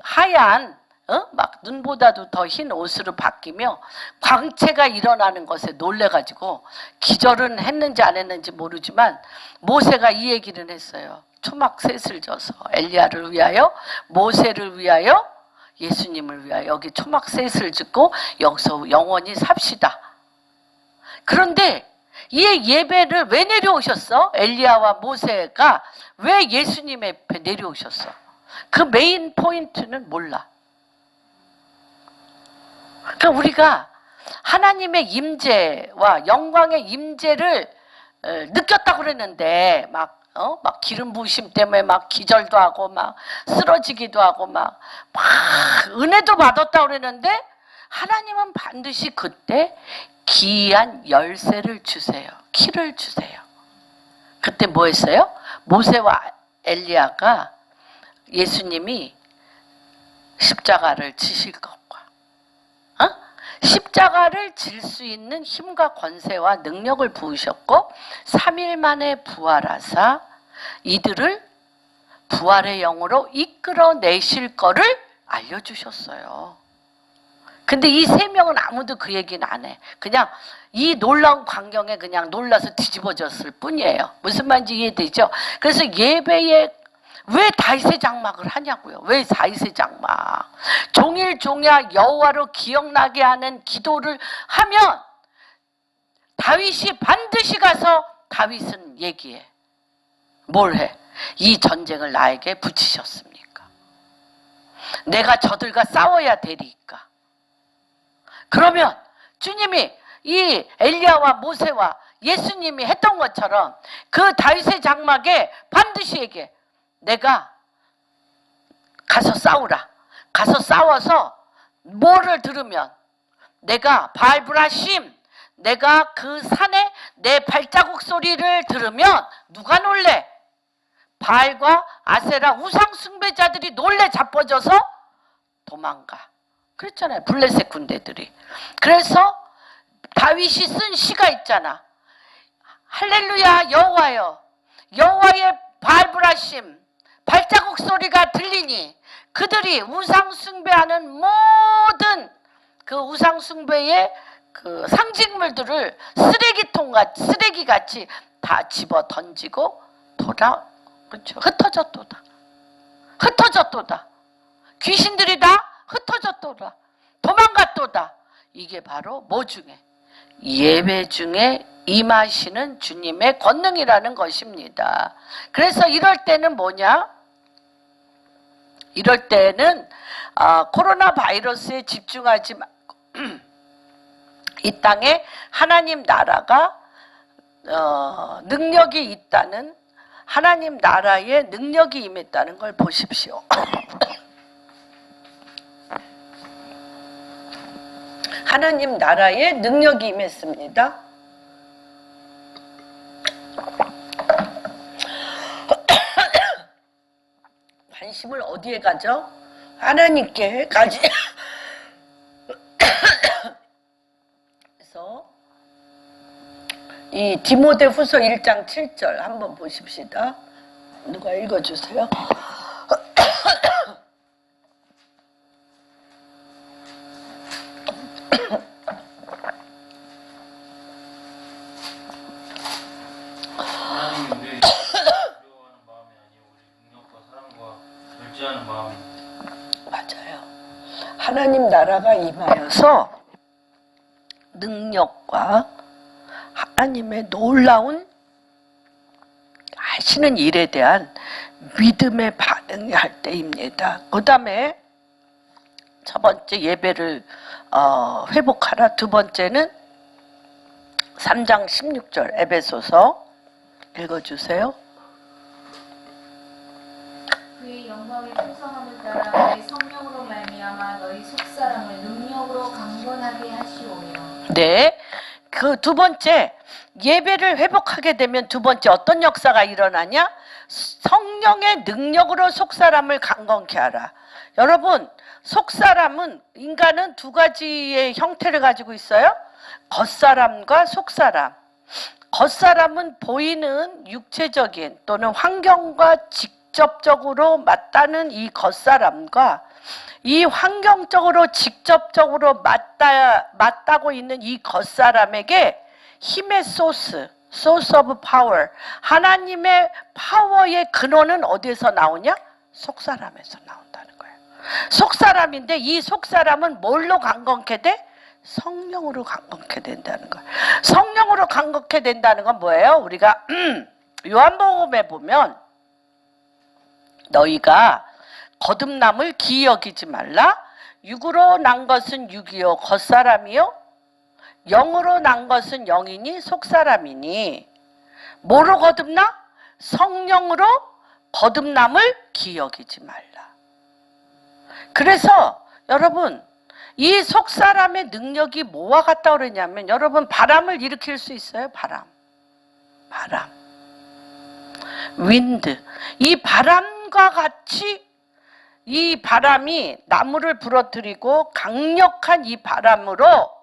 하얀 막 눈보다도 더 흰 옷으로 바뀌며 광채가 일어나는 것에 놀래가지고 기절은 했는지 안 했는지 모르지만 모세가 이 얘기를 했어요. 초막셋을 져서 엘리야를 위하여, 모세를 위하여, 예수님을 위하여 여기 초막셋을 짓고 여기서 영원히 삽시다. 그런데 이 예배를 왜 내려오셨어? 엘리야와 모세가 왜 예수님 앞에 내려오셨어? 그 메인 포인트는 몰라. 그러니까 우리가 하나님의 임재와 영광의 임재를 느꼈다고 그랬는데 막 기름 부으심 때문에 막 기절도 하고 막 쓰러지기도 하고 막 은혜도 받았다고 그랬는데 하나님은 반드시 그때 기이한 열쇠를 주세요. 키를 주세요. 그때 뭐 했어요? 모세와 엘리야가 예수님이 십자가를 지실 것과 십자가를 질 수 있는 힘과 권세와 능력을 부으셨고 3일 만에 부활하사 이들을 부활의 영으로 이끌어내실 거를 알려주셨어요. 근데 이 세 명은 아무도 그 얘기는 안 해. 그냥 이 놀라운 광경에 그냥 놀라서 뒤집어졌을 뿐이에요. 무슨 말인지 이해되죠? 그래서 예배에 왜 다윗의 장막을 하냐고요. 왜 다윗의 장막? 종일종야 여호와로 기억나게 하는 기도를 하면 다윗이 반드시 가서 다윗은 얘기해. 뭘 해? 이 전쟁을 나에게 붙이셨습니까? 내가 저들과 싸워야 되리까? 그러면 주님이 이 엘리야와 모세와 예수님이 했던 것처럼 그 다윗의 장막에 반드시 얘기해. 내가 가서 싸우라. 가서 싸워서 뭐를 들으면 내가 바알브라심, 내가 그 산에 내 발자국 소리를 들으면 누가 놀래? 바알과 아세라 우상 숭배자들이 놀래 자빠져서 도망가. 그랬잖아요. 블레셋 군대들이. 그래서 다윗이 쓴 시가 있잖아. 할렐루야 여호와여, 여호와의 바알브라심 발자국 소리가 들리니 그들이 우상 숭배하는 모든 그 우상 숭배의 그 상징물들을 쓰레기같이 다 집어 던지고 그렇죠. 흩어졌도다. 귀신들이 다 흩어졌도다. 도망갔도다. 이게 바로 뭐 중에? 예배 중에 임하시는 주님의 권능이라는 것입니다. 그래서 이럴 때는 뭐냐? 이럴 때는 코로나 바이러스에 집중하지 말고 이 땅에 하나님 나라가 능력이 있다는, 하나님 나라의 능력이 임했다는 걸 보십시오. 하나님 나라의 능력이 임했습니다. 관심을 어디에 가죠? 하나님께 가지. 그래서 이 디모데후서 1장 7절 한번 보십시다. 누가 읽어주세요. 맞아요. 하나님 나라가 임하여서 능력과 하나님의 놀라운 하시는 일에 대한 믿음의 반응이 할 때입니다. 그 다음에 첫 번째 예배를 회복하라. 두 번째는 3장 16절 에베소서 읽어주세요. 그의 영광의 풍성함을 따라 그의 성령으로 말미암아 너희 속사람을 능력으로 강건하게 하시오며. 네, 그 두 번째 예배를 회복하게 되면 두 번째 어떤 역사가 일어나냐? 성령의 능력으로 속사람을 강건케 하라. 여러분, 속사람은, 인간은 두 가지의 형태를 가지고 있어요. 겉사람과 속사람. 겉사람은 보이는 육체적인 또는 환경과 직접적으로 맞닿는 이 겉사람과 이 환경적으로 직접적으로 맞다고 있는 이 겉사람에게 힘의 소스 오브 파워, 하나님의 파워의 근원은 어디에서 나오냐? 속사람에서 나온다는 거예요. 속사람인데 이 속사람은 뭘로 강건케 돼? 성령으로 강건케 된다는 거예요. 성령으로 강건케 된다는 건 뭐예요? 우리가 요한복음에 보면 너희가 거듭남을 기이 여기지 말라. 육으로 난 것은 육이요 겉사람이요 영으로 난 것은 영이니 속사람이니 뭐로 거듭나? 성령으로 거듭남을 기이 여기지 말라. 그래서 여러분 이 속사람의 능력이 뭐와 같다 그러냐면 여러분 바람을 일으킬 수 있어요. 바람 윈드. 이 바람과 같이 이 바람이 나무를 부러뜨리고 강력한 이 바람으로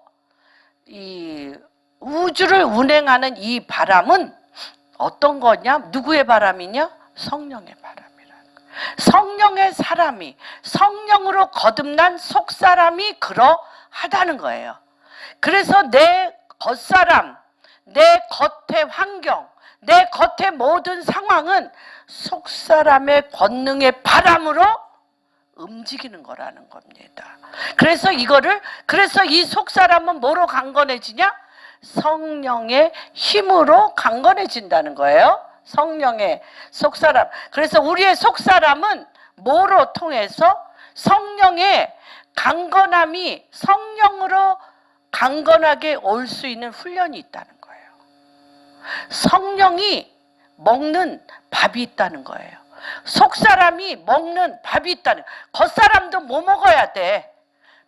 이 우주를 운행하는 이 바람은 어떤 거냐? 누구의 바람이냐? 성령의 바람이라는 거예요. 성령의 사람이 성령으로 거듭난 속사람이 그러하다는 거예요. 그래서 내 겉사람, 내 겉의 환경, 내 겉의 모든 상황은 속사람의 권능의 바람으로 움직이는 거라는 겁니다. 그래서 이 속사람은 뭐로 강건해지냐? 성령의 힘으로 강건해진다는 거예요. 성령의 속사람. 그래서 우리의 속사람은 뭐로 통해서? 성령의 강건함이 성령으로 강건하게 올 수 있는 훈련이 있다는 거예요. 성령이 먹는 밥이 있다는 거예요. 속사람이 먹는 밥이 있다는 거예요. 겉사람도 뭐 먹어야 돼?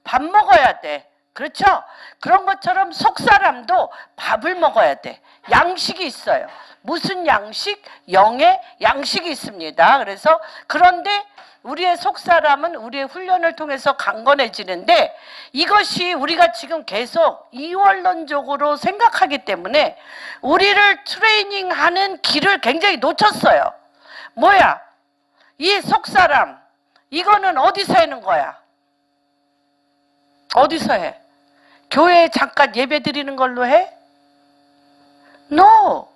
밥 먹어야 돼. 그렇죠? 그런 것처럼 속사람도 밥을 먹어야 돼. 양식이 있어요. 무슨 양식? 영의 양식이 있습니다. 그래서 그런데 우리의 속사람은 우리의 훈련을 통해서 강건해지는데 이것이 우리가 지금 계속 이원론적으로 생각하기 때문에 우리를 트레이닝하는 길을 굉장히 놓쳤어요. 뭐야? 이 속사람 이거는 어디서 하는 거야? 어디서 해? 교회에 잠깐 예배 드리는 걸로 해? No!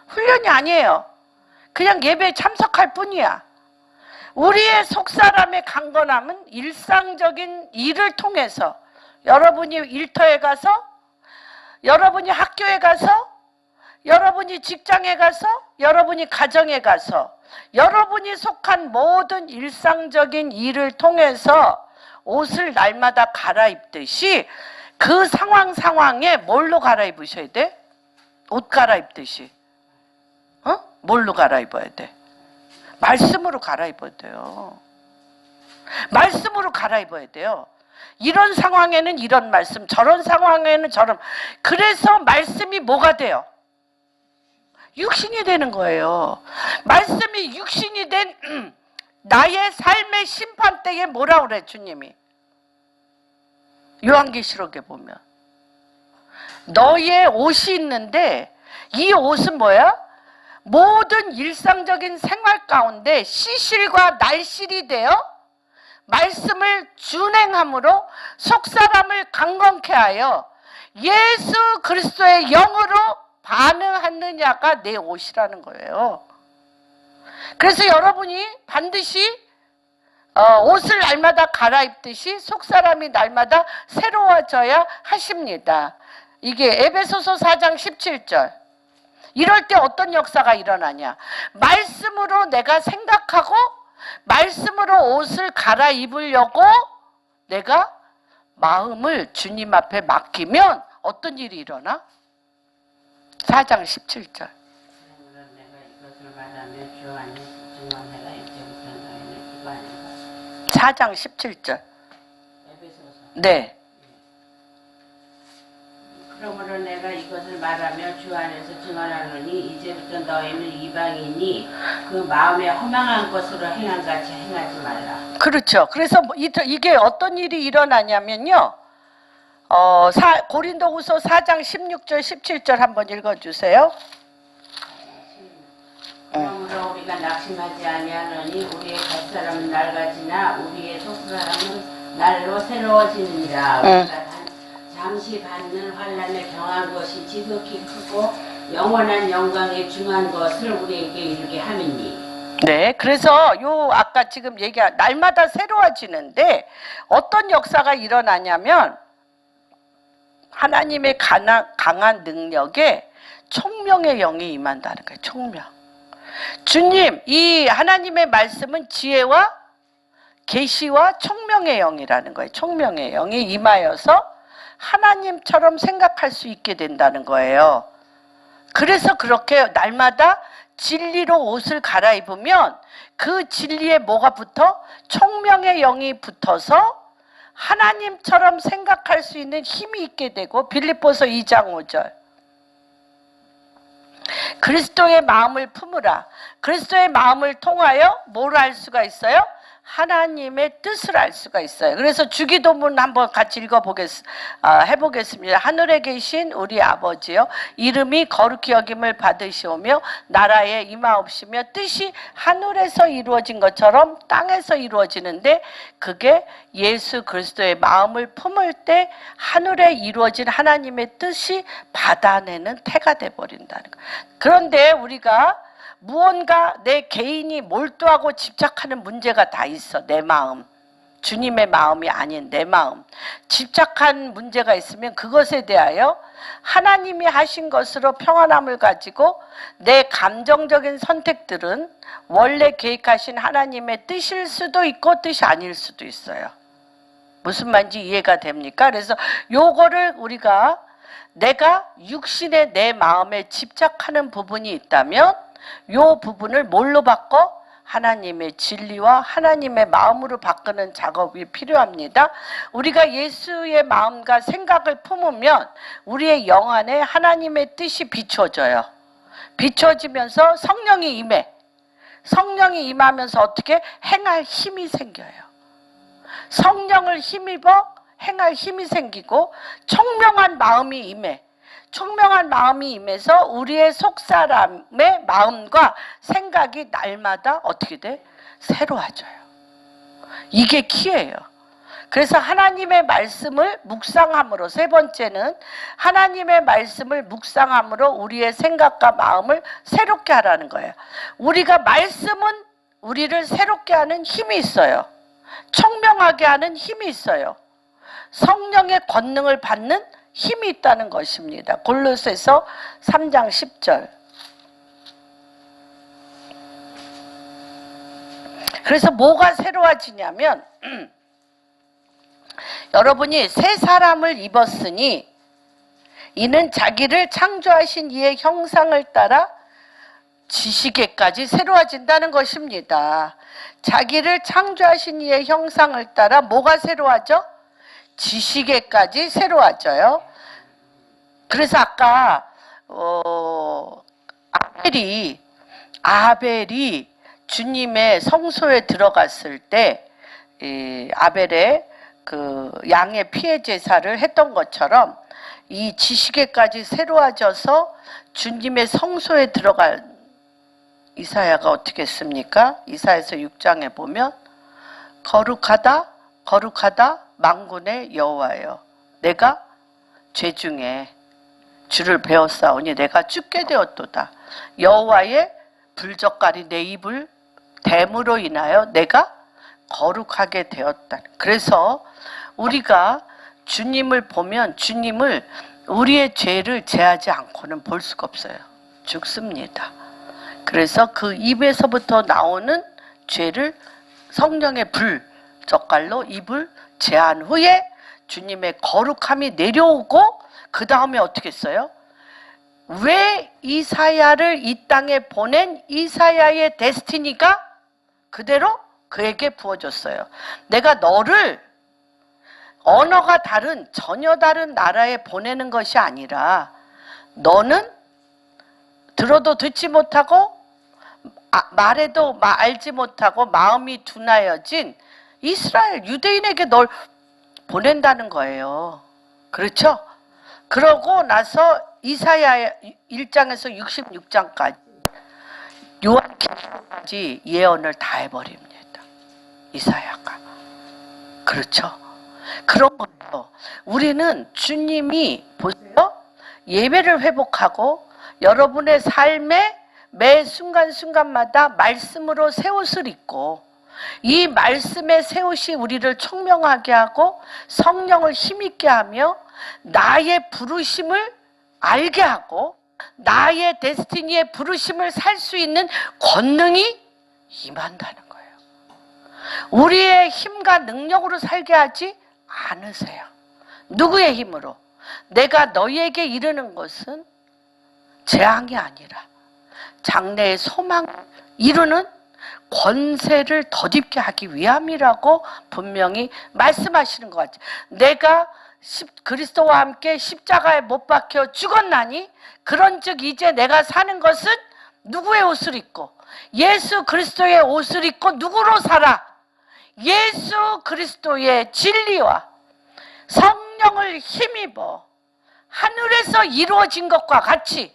훈련이 아니에요. 그냥 예배에 참석할 뿐이야. 우리의 속사람의 강건함은 일상적인 일을 통해서 여러분이 일터에 가서 여러분이 학교에 가서 여러분이 직장에 가서 여러분이 가정에 가서 여러분이 속한 모든 일상적인 일을 통해서 옷을 날마다 갈아입듯이 그 상황에 뭘로 갈아입으셔야 돼? 옷 갈아입듯이. 뭘로 갈아입어야 돼? 말씀으로 갈아입어야 돼요. 말씀으로 갈아입어야 돼요. 이런 상황에는 이런 말씀, 저런 상황에는 저런. 그래서 말씀이 뭐가 돼요? 육신이 되는 거예요. 말씀이 육신이 된 나의 삶의 심판대에 뭐라 그래 주님이? 요한계시록에 보면 너의 옷이 있는데 이 옷은 뭐야? 모든 일상적인 생활 가운데 시실과 날실이 되어 말씀을 준행함으로 속사람을 강건케 하여 예수 그리스도의 영으로 반응하느냐가 내 옷이라는 거예요. 그래서 여러분이 반드시 옷을 날마다 갈아입듯이 속사람이 날마다 새로워져야 하십니다. 이게 에베소서 4장 17절. 이럴 때 어떤 역사가 일어나냐? 말씀으로 내가 생각하고 말씀으로 옷을 갈아입으려고 내가 마음을 주님 앞에 맡기면 어떤 일이 일어나? 4장 17절. 4장 17절. 네. 그러므로 내가 이것을 말하며 주 안에서 증언하노니 이제부터 너희는 이방인이 그 마음에 허망한 것으로 행한 같이 행하지 말라. 그렇죠. 그래서 이게 어떤 일이 일어나냐면요. 고린도후서 4장 16절 17절 한번 읽어주세요. 그러므로 말로 우리가 낙심하지 아니하노니 우리의 갓사람은 낡아지나 우리의 속사람은 날로 새로워지느니라. 우리가 잠시 받는 환난에 경한 것이 지극히 크고 영원한 영광에 중한 것을 우리에게 이르게 함이니. 네, 그래서 요 아까 지금 얘기한 날마다 새로워지는데 어떤 역사가 일어나냐면 하나님의 강한 능력에 총명의 영이 임한다는 거예요. 총명. 주님, 이 하나님의 말씀은 지혜와 계시와 총명의 영이라는 거예요. 총명의 영이 임하여서 하나님처럼 생각할 수 있게 된다는 거예요. 그래서 그렇게 날마다 진리로 옷을 갈아입으면 그 진리에 뭐가 붙어? 총명의 영이 붙어서 하나님처럼 생각할 수 있는 힘이 있게 되고, 빌립보서 2장 5절. 그리스도의 마음을 품으라. 그리스도의 마음을 통하여 뭘 알 수가 있어요? 하나님의 뜻을 알 수가 있어요. 그래서 주기도문 한번 같이 해보겠습니다. 하늘에 계신 우리 아버지여, 이름이 거룩히 여김을 받으시오며 나라에 임하옵시며 뜻이 하늘에서 이루어진 것처럼 땅에서 이루어지는데, 그게 예수 그리스도의 마음을 품을 때 하늘에 이루어진 하나님의 뜻이 받아내는 태가 돼버린다는 거예요. 그런데 우리가 무언가 내 개인이 몰두하고 집착하는 문제가 다 있어. 내 마음, 주님의 마음이 아닌 내 마음, 집착한 문제가 있으면 그것에 대하여 하나님이 하신 것으로 평안함을 가지고 내 감정적인 선택들은 원래 계획하신 하나님의 뜻일 수도 있고 뜻이 아닐 수도 있어요. 무슨 말인지 이해가 됩니까? 그래서 요거를 우리가 내가 육신의 내 마음에 집착하는 부분이 있다면 요 부분을 뭘로 바꿔? 하나님의 진리와 하나님의 마음으로 바꾸는 작업이 필요합니다. 우리가 예수의 마음과 생각을 품으면 우리의 영 안에 하나님의 뜻이 비춰져요. 비춰지면서 성령이 임해. 성령이 임하면서 어떻게? 행할 힘이 생겨요. 성령을 힘입어 행할 힘이 생기고 총명한 마음이 임해. 총명한 마음이 임해서 우리의 속사람의 마음과 생각이 날마다 어떻게 돼? 새로워져요. 이게 키예요. 그래서 하나님의 말씀을 묵상함으로, 세 번째는 하나님의 말씀을 묵상함으로 우리의 생각과 마음을 새롭게 하라는 거예요. 우리가 말씀은 우리를 새롭게 하는 힘이 있어요. 총명하게 하는 힘이 있어요. 성령의 권능을 받는 힘이 있다는 것입니다. 골로새서 3장 10절. 그래서 뭐가 새로워지냐면 여러분이 새 사람을 입었으니 이는 자기를 창조하신 이의 형상을 따라 지식에까지 새로워진다는 것입니다. 자기를 창조하신 이의 형상을 따라 뭐가 새로워져? 지식에까지 새로워져요. 그래서 아까 아벨이 주님의 성소에 들어갔을 때 아벨의 그 양의 피해 제사를 했던 것처럼 이 지식에까지 새로워져서 주님의 성소에 들어간 이사야가 어떻게 했습니까? 이사야서 6장에 보면 거룩하다 거룩하다 만군의 여호와여, 내가 죄 중에 주를 배웠사오니 내가 죽게 되었도다. 여호와의 불젓갈이 내 입을 댐으로 인하여 내가 거룩하게 되었다. 그래서 우리가 주님을 보면 주님을 우리의 죄를 제하지 않고는 볼 수가 없어요. 죽습니다. 그래서 그 입에서부터 나오는 죄를 성령의 불젓갈로 입을 제한 후에 주님의 거룩함이 내려오고 그 다음에 어떻게 했어요? 왜 이사야를 이 땅에 보낸 이사야의 데스티니가 그대로 그에게 부어졌어요. 내가 너를 언어가 다른 전혀 다른 나라에 보내는 것이 아니라 너는 들어도 듣지 못하고 말해도 알지 못하고 마음이 둔하여진 이스라엘 유대인에게 널 보낸다는 거예요. 그렇죠? 그러고 나서 이사야 1장에서 66장까지 요한계시까지 예언을 다 해버립니다. 이사야가. 그렇죠? 그런 거예요. 우리는 주님이 보세요. 예배를 회복하고 여러분의 삶에 매 순간순간마다 말씀으로 새 옷을 입고 이 말씀의 새 옷이 우리를 총명하게 하고 성령을 힘있게 하며 나의 부르심을 알게 하고 나의 데스티니의 부르심을 살 수 있는 권능이 임한다는 거예요. 우리의 힘과 능력으로 살게 하지 않으세요. 누구의 힘으로? 내가 너희에게 이르는 것은 재앙이 아니라 장래의 소망을 이루는 권세를 덧입게 하기 위함이라고 분명히 말씀하시는 것 같아요. 내가 그리스도와 함께 십자가에 못 박혀 죽었나니 그런즉 이제 내가 사는 것은 누구의 옷을 입고 예수 그리스도의 옷을 입고 누구로 살아? 예수 그리스도의 진리와 성령을 힘입어 하늘에서 이루어진 것과 같이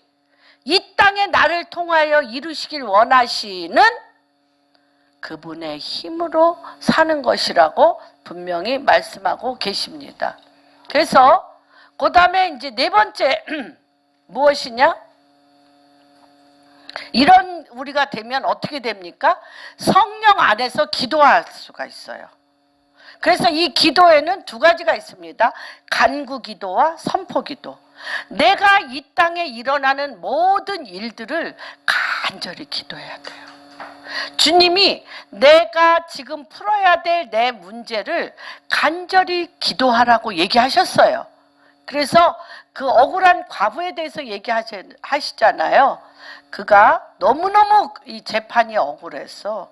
이 땅에 나를 통하여 이루시길 원하시는 그분의 힘으로 사는 것이라고 분명히 말씀하고 계십니다. 그래서 그 다음에 이제 네 번째 무엇이냐? 이런 우리가 되면 어떻게 됩니까? 성령 안에서 기도할 수가 있어요. 그래서 이 기도에는 두 가지가 있습니다. 간구 기도와 선포 기도. 내가 이 땅에 일어나는 모든 일들을 간절히 기도해야 돼요. 주님이 내가 지금 풀어야 될 내 문제를 간절히 기도하라고 얘기하셨어요. 그래서 그 억울한 과부에 대해서 얘기하시잖아요. 그가 너무너무 이 재판이 억울해서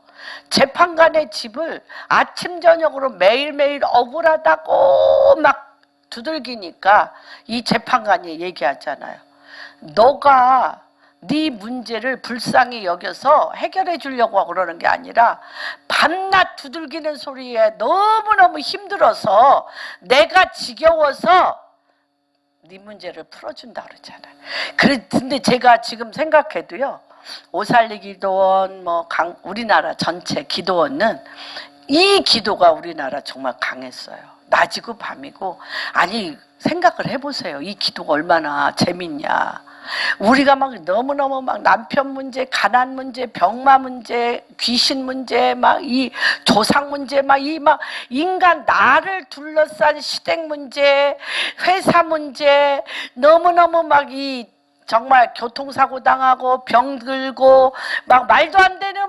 재판관의 집을 아침 저녁으로 매일매일 억울하다고 막 두들기니까 이 재판관이 얘기하잖아요. 너가 네 문제를 불쌍히 여겨서 해결해 주려고 그러는 게 아니라 밤낮 두들기는 소리에 너무너무 힘들어서 내가 지겨워서 네 문제를 풀어준다 그러잖아요. 근데 제가 지금 생각해도요. 오살리 기도원, 우리나라 전체 기도원은 이 기도가 우리나라 정말 강했어요. 낮이고 밤이고. 아니 생각을 해보세요. 이 기도가 얼마나 재밌냐. 우리가 막 너무너무 막 남편 문제, 가난 문제, 병마 문제, 귀신 문제, 막 이 조상 문제, 막 인간 나를 둘러싼 시댁 문제, 회사 문제, 너무너무 막 정말 교통사고 당하고 병 들고 막 말도 안 되는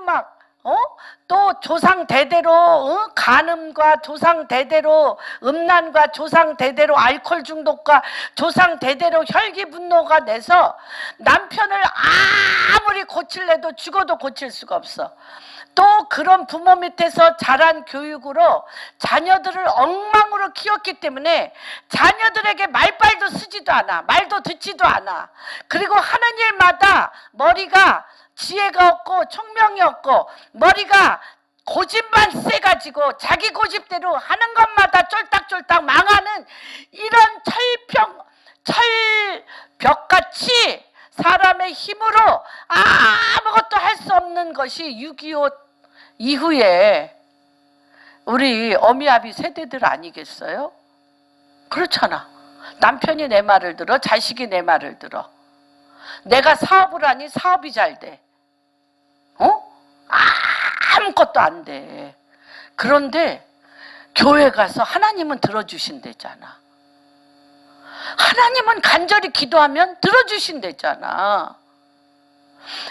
또 조상 대대로 간음과 조상 대대로 음란과 조상 대대로 알코올 중독과 조상 대대로 혈기 분노가 내서 남편을 아무리 고칠래도 죽어도 고칠 수가 없어. 또 그런 부모 밑에서 자란 교육으로 자녀들을 엉망으로 키웠기 때문에 자녀들에게 말빨도 쓰지도 않아. 말도 듣지도 않아. 그리고 하는 일마다 머리가 지혜가 없고 총명이 없고 머리가 고집만 세가지고 자기 고집대로 하는 것마다 쫄딱쫄딱 망하는 이런 철벽같이 사람의 힘으로 아무것도 할 수 없는 것이 6.25 이후에 우리 어미아비 세대들 아니겠어요? 그렇잖아. 남편이 내 말을 들어, 자식이 내 말을 들어. 내가 사업을 하니 사업이 잘 돼. 아무것도 안 돼. 그런데 교회 가서 하나님은 들어주신대잖아. 하나님은 간절히 기도하면 들어주신대잖아.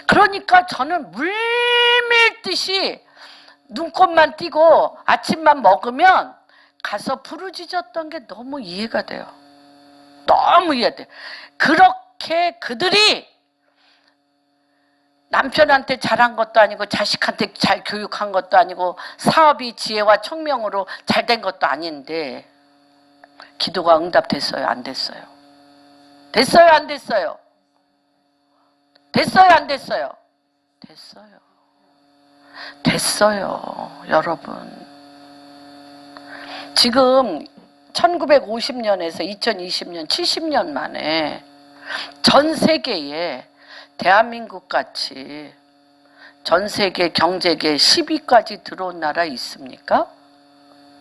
그러니까 저는 물밀듯이 눈곱만 띄고 아침만 먹으면 가서 부르짖었던 게 너무 이해가 돼요. 너무 이해돼. 그렇게 그들이 남편한테 잘한 것도 아니고 자식한테 잘 교육한 것도 아니고 사업이 지혜와 총명으로 잘 된 것도 아닌데 기도가 응답됐어요? 안 됐어요? 됐어요? 안 됐어요? 됐어요? 안 됐어요? 됐어요. 됐어요. 여러분. 지금 1950년에서 2020년 70년 만에 전 세계에 대한민국 같이 전 세계 경제계 10위까지 들어온 나라 있습니까?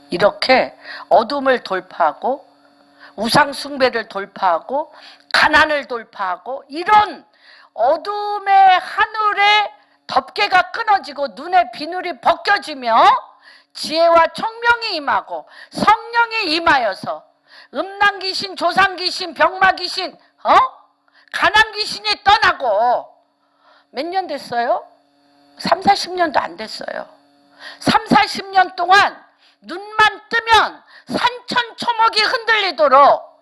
이렇게 어둠을 돌파하고 우상 숭배를 돌파하고 가난을 돌파하고 이런 어둠의 하늘에 덮개가 끊어지고 눈의 비늘이 벗겨지며 지혜와 총명이 임하고 성령이 임하여서 음란 귀신, 조상 귀신, 병마 귀신, 가난 귀신이 떠나고 몇 년 됐어요? 3, 40년도 안 됐어요. 3, 40년 동안 눈만 뜨면 산천초목이 흔들리도록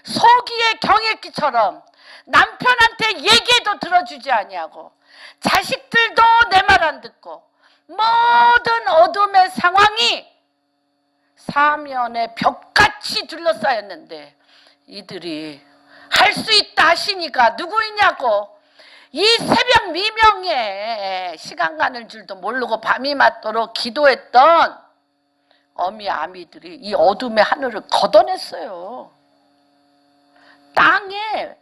소기의 경읽기처럼 남편한테 얘기해도 들어주지 아니하고 자식들도 내 말 안 듣고 모든 어둠의 상황이 사면의 벽같이 둘러싸였는데 이들이 할 수 있다 하시니까 누구이냐고 이 새벽 미명에 시간 가는 줄도 모르고 밤이 맞도록 기도했던 어미 아미들이 이 어둠의 하늘을 걷어냈어요. 땅에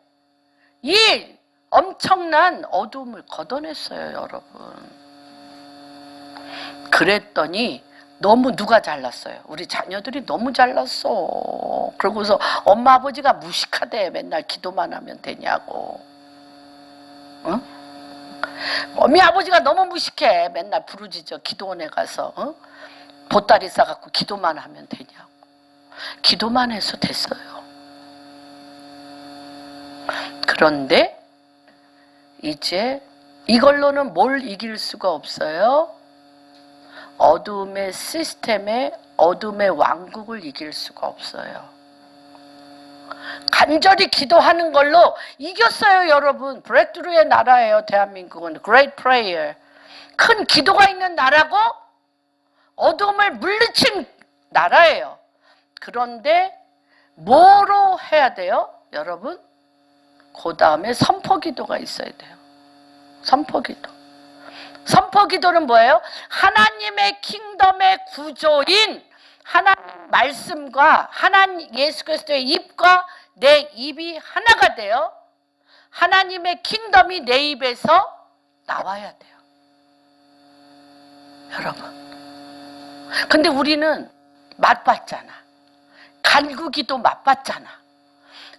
이 엄청난 어둠을 걷어냈어요, 여러분. 그랬더니 너무 누가 잘났어요? 우리 자녀들이 너무 잘났어. 그러고서 엄마 아버지가 무식하대. 맨날 기도만 하면 되냐고. 응? 어미 아버지가 너무 무식해. 맨날 부르짖어. 기도원에 가서 보따리 싸갖고 기도만 하면 되냐고. 기도만 해서 됐어요. 그런데 이제 이걸로는 뭘 이길 수가 없어요. 어둠의 시스템에 어둠의 왕국을 이길 수가 없어요. 간절히 기도하는 걸로 이겼어요, 여러분. 브레이크트루의 나라예요, 대한민국은. Great Prayer. 큰 기도가 있는 나라고 어둠을 물리친 나라예요. 그런데 뭐로 해야 돼요, 여러분? 그 다음에 선포기도가 있어야 돼요. 선포기도. 선포기도는 뭐예요? 하나님의 킹덤의 구조인 하나님 말씀과 하나님 예수 그리스도의 입과 내 입이 하나가 돼요. 하나님의 킹덤이 내 입에서 나와야 돼요. 여러분. 근데 우리는 맛봤잖아. 간구기도 맛봤잖아.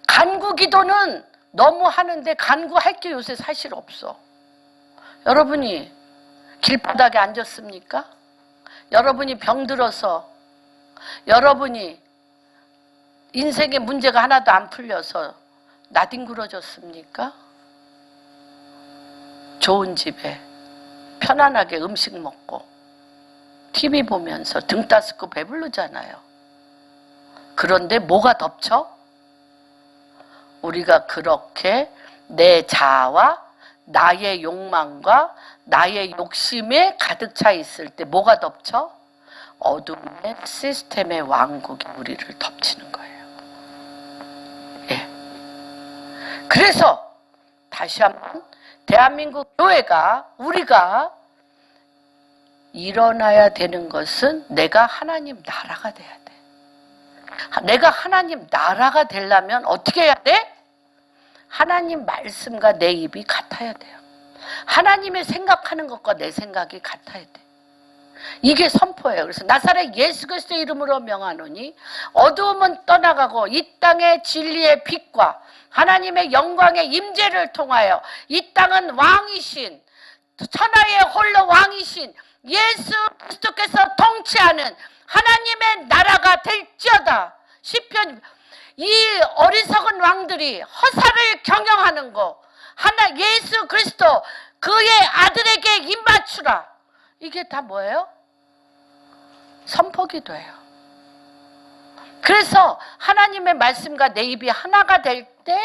간구기도는 너무 하는데 간구할 게 요새 사실 없어. 여러분이 길바닥에 앉았습니까? 여러분이 병들어서 여러분이 인생의 문제가 하나도 안 풀려서 나뒹굴어졌습니까? 좋은 집에 편안하게 음식 먹고 TV 보면서 등 따스고 배부르잖아요. 그런데 뭐가 덮쳐? 우리가 그렇게 내 자아와 나의 욕망과 나의 욕심에 가득 차 있을 때 뭐가 덮쳐? 어둠의 시스템의 왕국이 우리를 덮치는 거예요. 예. 그래서 다시 한번 대한민국 교회가 우리가 일어나야 되는 것은 내가 하나님 나라가 돼야 돼. 내가 하나님 나라가 되려면 어떻게 해야 돼? 하나님 말씀과 내 입이 같아야 돼요. 하나님의 생각하는 것과 내 생각이 같아야 돼. 이게 선포예요. 그래서 나사렛 예수 그리스도의 이름으로 명하노니 어두움은 떠나가고 이 땅의 진리의 빛과 하나님의 영광의 임재를 통하여 이 땅은 왕이신 천하의 홀로 왕이신 예수 그리스도께서 통치하는 하나님의 나라가 될지어다. 시편 이 어리석은 왕들이 허사를 경영하는 거 하나 예수 그리스도 그의 아들에게 입맞추라. 이게 다 뭐예요? 선포기도예요. 그래서 하나님의 말씀과 내 입이 하나가 될 때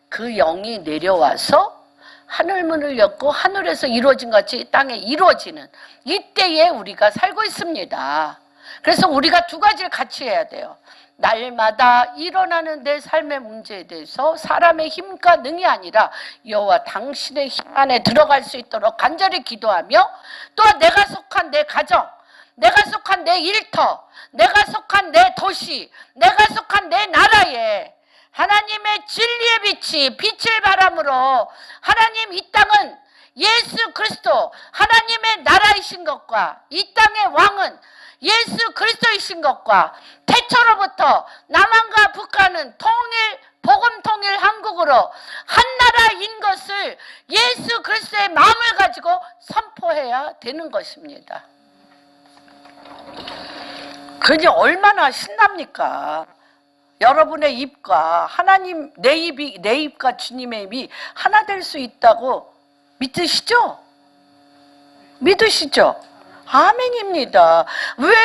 그 영이 내려와서 하늘문을 엮고 하늘에서 이루어진 것이 땅에 이루어지는 이때에 우리가 살고 있습니다. 그래서 우리가 두 가지를 같이 해야 돼요. 날마다 일어나는 내 삶의 문제에 대해서 사람의 힘과 능이 아니라 여호와 당신의 힘 안에 들어갈 수 있도록 간절히 기도하며 또한 내가 속한 내 가정, 내가 속한 내 일터, 내가 속한 내 도시, 내가 속한 내 나라에 하나님의 진리의 빛이 빛을 바람으로 하나님 이 땅은 예수 그리스도 하나님의 나라이신 것과 이 땅의 왕은 예수 그리스도이신 것과 태초로부터 남한과 북한은 복음 통일 한국으로 한 나라인 것을 예수 그리스도의 마음을 가지고 선포해야 되는 것입니다. 그게 얼마나 신납니까? 여러분의 입과 하나님, 내 입과 주님의 입이 하나 될 수 있다고 믿으시죠? 믿으시죠? 아멘입니다. 왜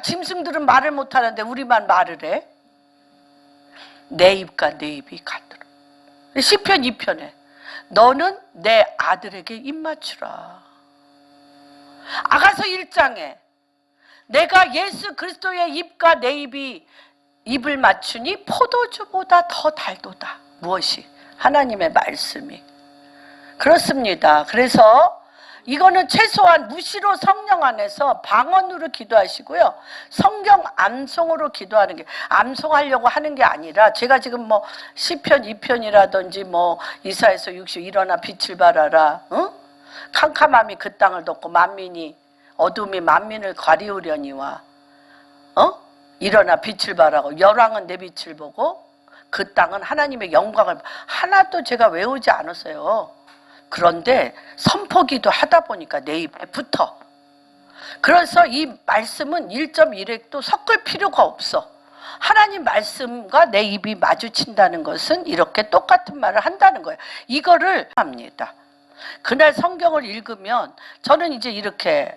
짐승들은 말을 못하는데 우리만 말을 해? 내 입과 내 입이 같도록. 시편 2편에 너는 내 아들에게 입 맞추라. 아가서 1장에 내가 예수 그리스도의 입과 내 입이 입을 맞추니 포도주보다 더 달도다. 무엇이? 하나님의 말씀이. 그렇습니다. 그래서 이거는 최소한 무시로 성령 안에서 방언으로 기도하시고요. 성경 암송으로 기도하는 게, 암송하려고 하는 게 아니라, 제가 지금 뭐 시편 2편이라든지 뭐 이사야서 60 일어나 빛을 발하라, 응? 캄캄함이 그 땅을 덮고 어둠이 만민을 가리우려니와, 일어나 빛을 발하고 열왕은 내 빛을 보고 그 땅은 하나님의 영광을, 하나도 제가 외우지 않았어요. 그런데 선포기도 하다 보니까 내 입에 붙어. 그래서 이 말씀은 1.1획도 섞을 필요가 없어. 하나님 말씀과 내 입이 마주친다는 것은 이렇게 똑같은 말을 한다는 거예요. 이거를 합니다. 그날 성경을 읽으면 저는 이제 이렇게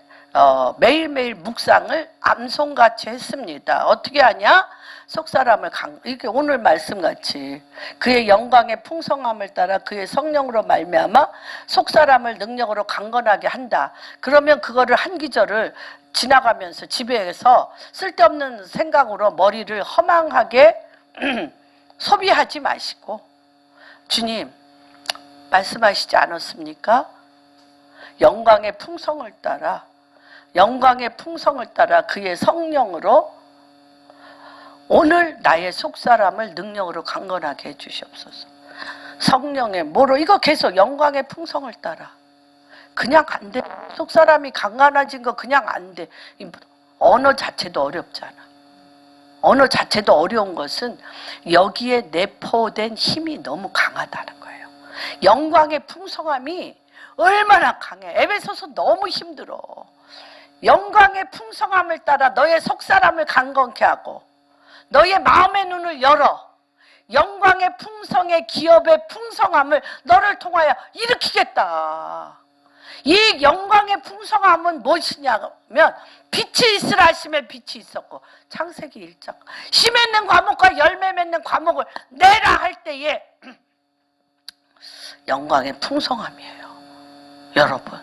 매일매일 묵상을 암송같이 했습니다. 어떻게 하냐? 속사람을 이렇게 오늘 말씀같이 그의 영광의 풍성함을 따라 그의 성령으로 말미암아 속사람을 능력으로 강건하게 한다. 그러면 그거를 한 기절을 지나가면서 집에서 쓸데없는 생각으로 머리를 허망하게 소비하지 마시고, 주님 말씀하시지 않았습니까? 영광의 풍성을 따라 그의 성령으로 오늘 나의 속사람을 능력으로 강건하게 해주시옵소서. 성령의 뭐로, 이거 계속 영광의 풍성을 따라. 그냥 안 돼. 속사람이 강건해진 거 그냥 안 돼. 언어 자체도 어렵잖아. 언어 자체도 어려운 것은 여기에 내포된 힘이 너무 강하다는 거예요. 영광의 풍성함이 얼마나 강해. 에베소서 너무 힘들어. 영광의 풍성함을 따라 너의 속사람을 강건케 하고 너의 마음의 눈을 열어 영광의 풍성의 기업의 풍성함을 너를 통하여 일으키겠다. 이 영광의 풍성함은 무엇이냐면 빛이 있으라 하심에 빛이 있었고, 창세기 1장 씨 맺는 과목과 열매 맺는 과목을 내라 할 때에 영광의 풍성함이에요. 여러분,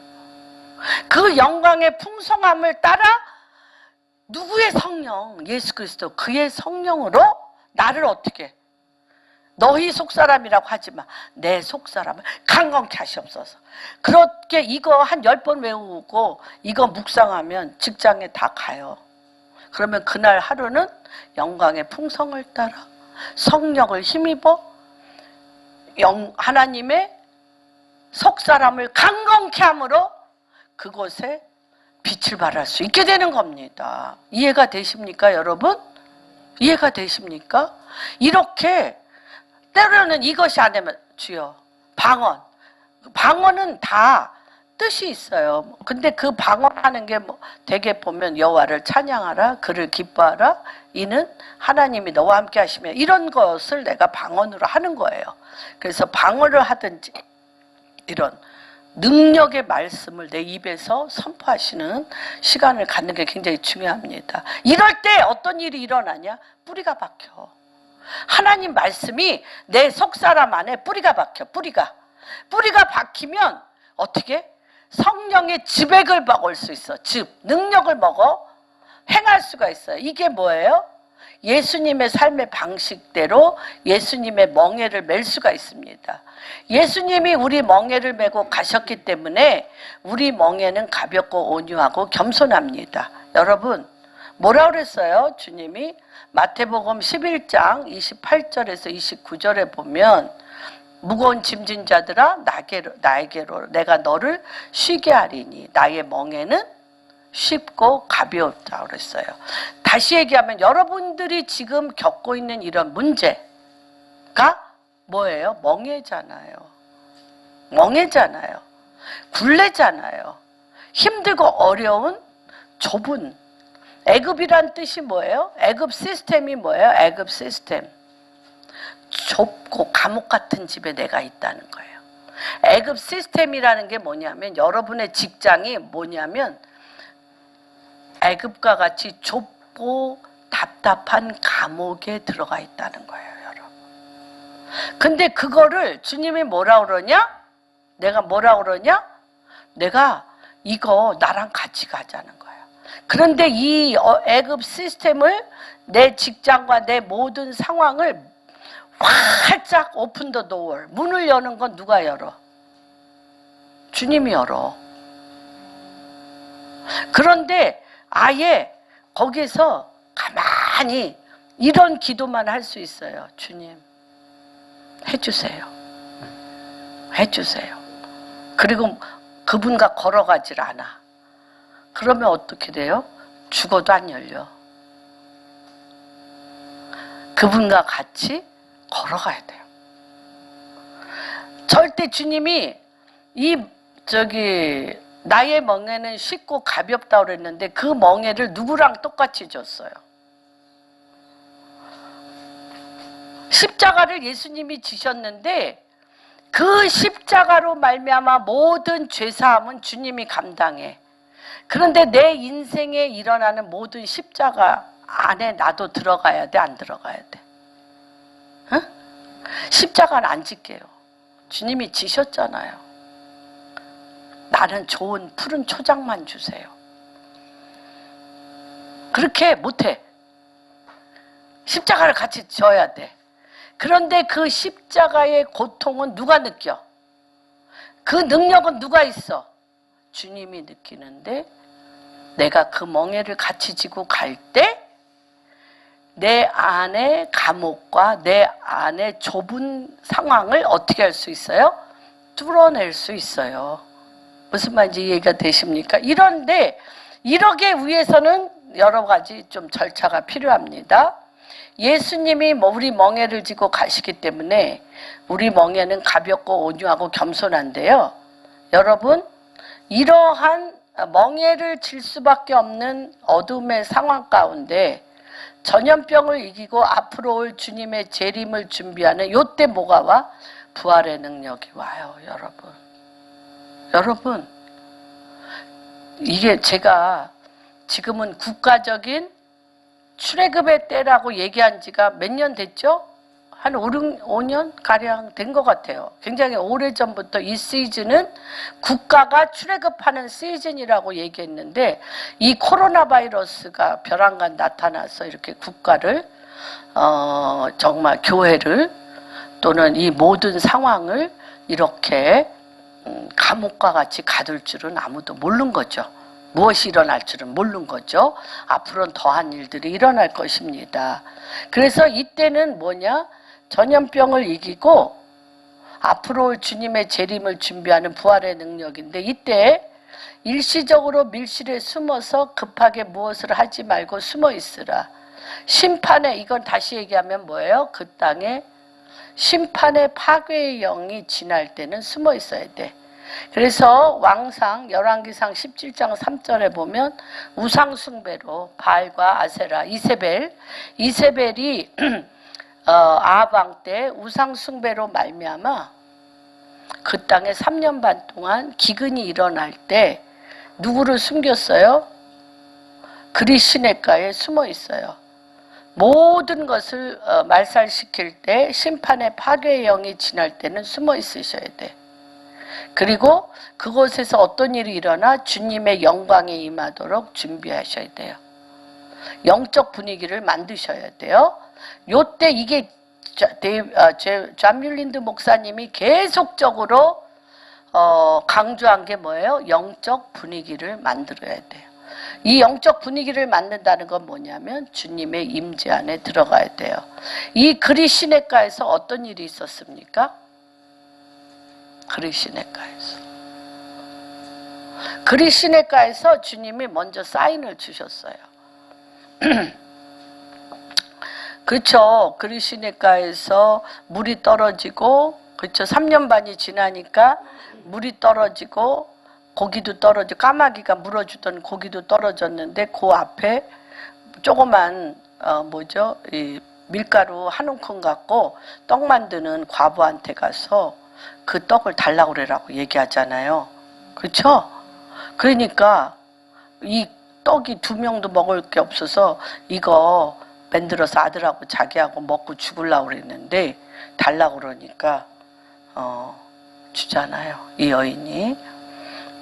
그 영광의 풍성함을 따라 누구의 성령? 예수 그리스도, 그의 성령으로 나를 어떻게, 너희 속사람이라고 하지만 내 속사람을 강건케 하시옵소서. 그렇게 이거 한 10번 외우고 이거 묵상하면 직장에 다 가요. 그러면 그날 하루는 영광의 풍성을 따라 성령을 힘입어 하나님의 속사람을 강건케 함으로 그곳에 빛을 발할 수 있게 되는 겁니다. 이해가 되십니까, 여러분? 이해가 되십니까? 이렇게 때로는 이것이 안 되면 주여, 방언은 다 뜻이 있어요. 근데 그 방언하는 게 뭐 되게 보면 여호와를 찬양하라, 그를 기뻐하라, 이는 하나님이 너와 함께 하시며, 이런 것을 내가 방언으로 하는 거예요. 그래서 방언을 하든지 이런 능력의 말씀을 내 입에서 선포하시는 시간을 갖는 게 굉장히 중요합니다. 이럴 때 어떤 일이 일어나냐? 뿌리가 박혀. 하나님 말씀이 내 속사람 안에 뿌리가 박혀. 뿌리가 박히면 어떻게? 성령의 지백을 먹을 수 있어. 능력을 먹어 행할 수가 있어요. 이게 뭐예요? 예수님의 삶의 방식대로 예수님의 멍에를 맬 수가 있습니다. 예수님이 우리 멍에를 메고 가셨기 때문에 우리 멍에는 가볍고 온유하고 겸손합니다. 여러분, 뭐라 그랬어요? 주님이 마태복음 11장 28절에서 29절에 보면 무거운 짐진 자들아 나에게로 내가 너를 쉬게 하리니 나의 멍에는 쉽고 가벼웠다 그랬어요. 다시 얘기하면 여러분들이 지금 겪고 있는 이런 문제가 뭐예요? 멍해잖아요. 멍해잖아요. 굴레잖아요. 힘들고 어려운 좁은 애굽이란 뜻이 뭐예요? 애굽 시스템이 뭐예요? 애굽 시스템. 좁고 감옥 같은 집에 내가 있다는 거예요. 애굽 시스템이라는 게 뭐냐면 여러분의 직장이 뭐냐면 애굽과 같이 좁고 답답한 감옥에 들어가 있다는 거예요, 여러분. 근데 그거를 주님이 뭐라 그러냐? 내가 뭐라 그러냐? 내가 이거 나랑 같이 가자는 거예요. 그런데 이 애굽 시스템을 내 직장과 내 모든 상황을 활짝 오픈 더 도어 문을 여는 건 누가 열어? 주님이 열어. 그런데 아예 거기서 가만히 이런 기도만 할 수 있어요. 주님 해주세요. 해주세요. 그리고 그분과 걸어가질 않아. 그러면 어떻게 돼요? 죽어도 안 열려. 그분과 같이 걸어가야 돼요. 절대 주님이 나의 멍에는 쉽고 가볍다고 그랬는데 그 멍에를 누구랑 똑같이 줬어요? 십자가를 예수님이 지셨는데 그 십자가로 말미암아 모든 죄사함은 주님이 감당해. 그런데 내 인생에 일어나는 모든 십자가 안에 나도 들어가야 돼, 안 들어가야 돼? 응? 십자가는 안 질게요. 주님이 지셨잖아요. 나는 좋은 푸른 초장만 주세요. 그렇게 못해. 십자가를 같이 져야 돼. 그런데 그 십자가의 고통은 누가 느껴? 그 능력은 누가 있어? 주님이 느끼는데 내가 그 멍에를 같이 지고 갈 때 내 안의 감옥과 내 안의 좁은 상황을 어떻게 할 수 있어요? 뚫어낼 수 있어요. 무슨 말인지 이해가 되십니까? 이런데 이러기 위해서는 여러 가지 좀 절차가 필요합니다. 예수님이 우리 멍에를 지고 가시기 때문에 우리 멍에는 가볍고 온유하고 겸손한데요. 여러분, 이러한 멍에를 질 수밖에 없는 어둠의 상황 가운데 전염병을 이기고 앞으로 올 주님의 재림을 준비하는 요때 뭐가 와? 부활의 능력이 와요, 여러분. 여러분, 이게 제가 지금은 국가적인 출애굽의 때라고 얘기한 지가 몇 년 됐죠? 한 5년 가량 된 것 같아요. 굉장히 오래전부터 이 시즌은 국가가 출애굽하는 시즌이라고 얘기했는데 이 코로나 바이러스가 벼랑간 나타나서 이렇게 국가를 정말 교회를 또는 이 모든 상황을 이렇게 감옥과 같이 가둘 줄은 아무도 모른 거죠. 무엇이 일어날 줄은 모른 거죠. 앞으로는 더한 일들이 일어날 것입니다. 그래서 이때는 뭐냐? 전염병을 이기고 앞으로 올 주님의 재림을 준비하는 부활의 능력인데 이때 일시적으로 밀실에 숨어서 급하게 무엇을 하지 말고 숨어 있으라. 심판에, 이건 다시 얘기하면 뭐예요? 그 땅에 심판의 파괴의 영이 지날 때는 숨어 있어야 돼. 그래서 왕상 열왕기상 17장 3절에 보면 우상 숭배로 바알과 아세라, 이세벨이 아합 때 우상 숭배로 말미암아 그 땅에 3년 반 동안 기근이 일어날 때 누구를 숨겼어요? 그리 시냇가에 숨어 있어요. 모든 것을 말살시킬 때 심판의 파괴의 영이 지날 때는 숨어 있으셔야 돼. 그리고 그곳에서 어떤 일이 일어나 주님의 영광에 임하도록 준비하셔야 돼요. 영적 분위기를 만드셔야 돼요. 요때 이게 존 뮬린드 목사님이 계속적으로 강조한 게 뭐예요? 영적 분위기를 만들어야 돼요. 이 영적 분위기를 만든다는 건 뭐냐면 주님의 임재 안에 들어가야 돼요. 이 그리 시냇가에서 어떤 일이 있었습니까? 그리시네가에서. 그리시네가에서 주님이 먼저 사인을 주셨어요. 그렇죠. 그리시네가에서 물이 떨어지고, 그렇죠. 3년 반이 지나니까 물이 떨어지고 고기도 떨어지고, 까마귀가 물어주던 고기도 떨어졌는데 그 앞에 조그만 이 밀가루 한 움큼 갖고 떡 만드는 과부한테 가서 그 떡을 달라고 그래라고 얘기하잖아요. 그렇죠? 그러니까 이 떡이 2명도 먹을 게 없어서 이거 만들어서 아들하고 자기하고 먹고 죽으려고 그랬는데 달라고 그러니까 주잖아요. 이 여인이.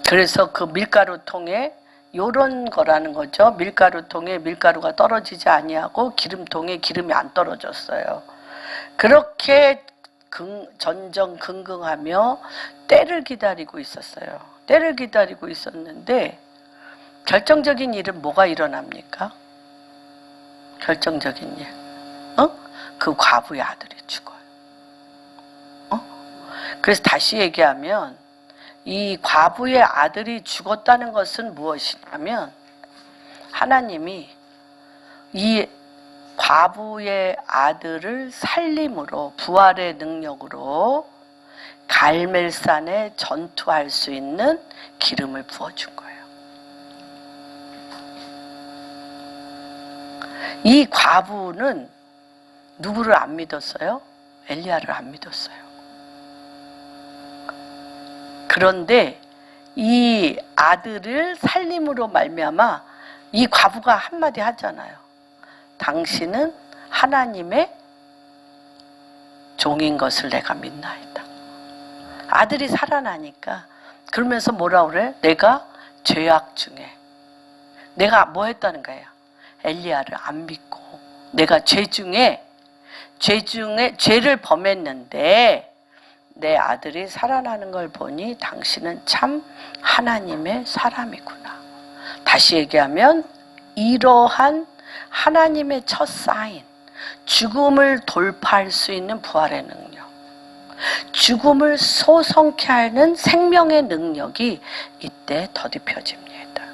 그래서 그 밀가루통에 요런 거라는 거죠. 밀가루통에 밀가루가 떨어지지 아니하고 기름통에 기름이 안 떨어졌어요. 그렇게 전전긍긍하며 때를 기다리고 있었어요. 때를 기다리고 있었는데 결정적인 일은 뭐가 일어납니까? 결정적인 일. 그 과부의 아들이 죽어요. 그래서 다시 얘기하면 이 과부의 아들이 죽었다는 것은 무엇이냐면 하나님이 이 과부의 아들을 살림으로 부활의 능력으로 갈멜산에 전투할 수 있는 기름을 부어준 거예요. 이 과부는 누구를 안 믿었어요? 엘리야를 안 믿었어요. 그런데 이 아들을 살림으로 말미암아 이 과부가 한마디 하잖아요. 당신은 하나님의 종인 것을 내가 믿나이다. 아들이 살아나니까 그러면서 뭐라 그래? 내가 죄악 중에 내가 뭐 했다는 거예요? 엘리야를 안 믿고 내가 죄 중에 죄를 범했는데 내 아들이 살아나는 걸 보니 당신은 참 하나님의 사람이구나. 다시 얘기하면 이러한 하나님의 첫 사인, 죽음을 돌파할 수 있는 부활의 능력, 죽음을 소성케 하는 생명의 능력이 이때 더딥혀집니다.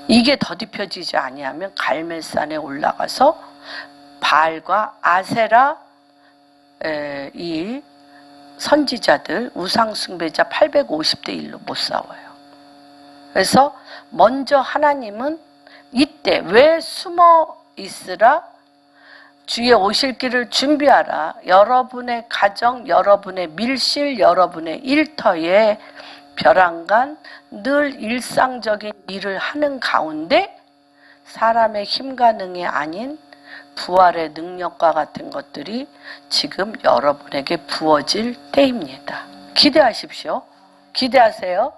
이게 더딥혀지지 아니하면 갈멜산에 올라가서 바알과 아세라 이 선지자들 우상숭배자 850대 1로 못 싸워요. 그래서 먼저 하나님은 이때 왜 숨어 있으라? 주의 오실 길을 준비하라. 여러분의 가정, 여러분의 밀실, 여러분의 일터에 벼랑간 늘 일상적인 일을 하는 가운데 사람의 힘과 능이 아닌 부활의 능력과 같은 것들이 지금 여러분에게 부어질 때입니다. 기대하십시오. 기대하세요.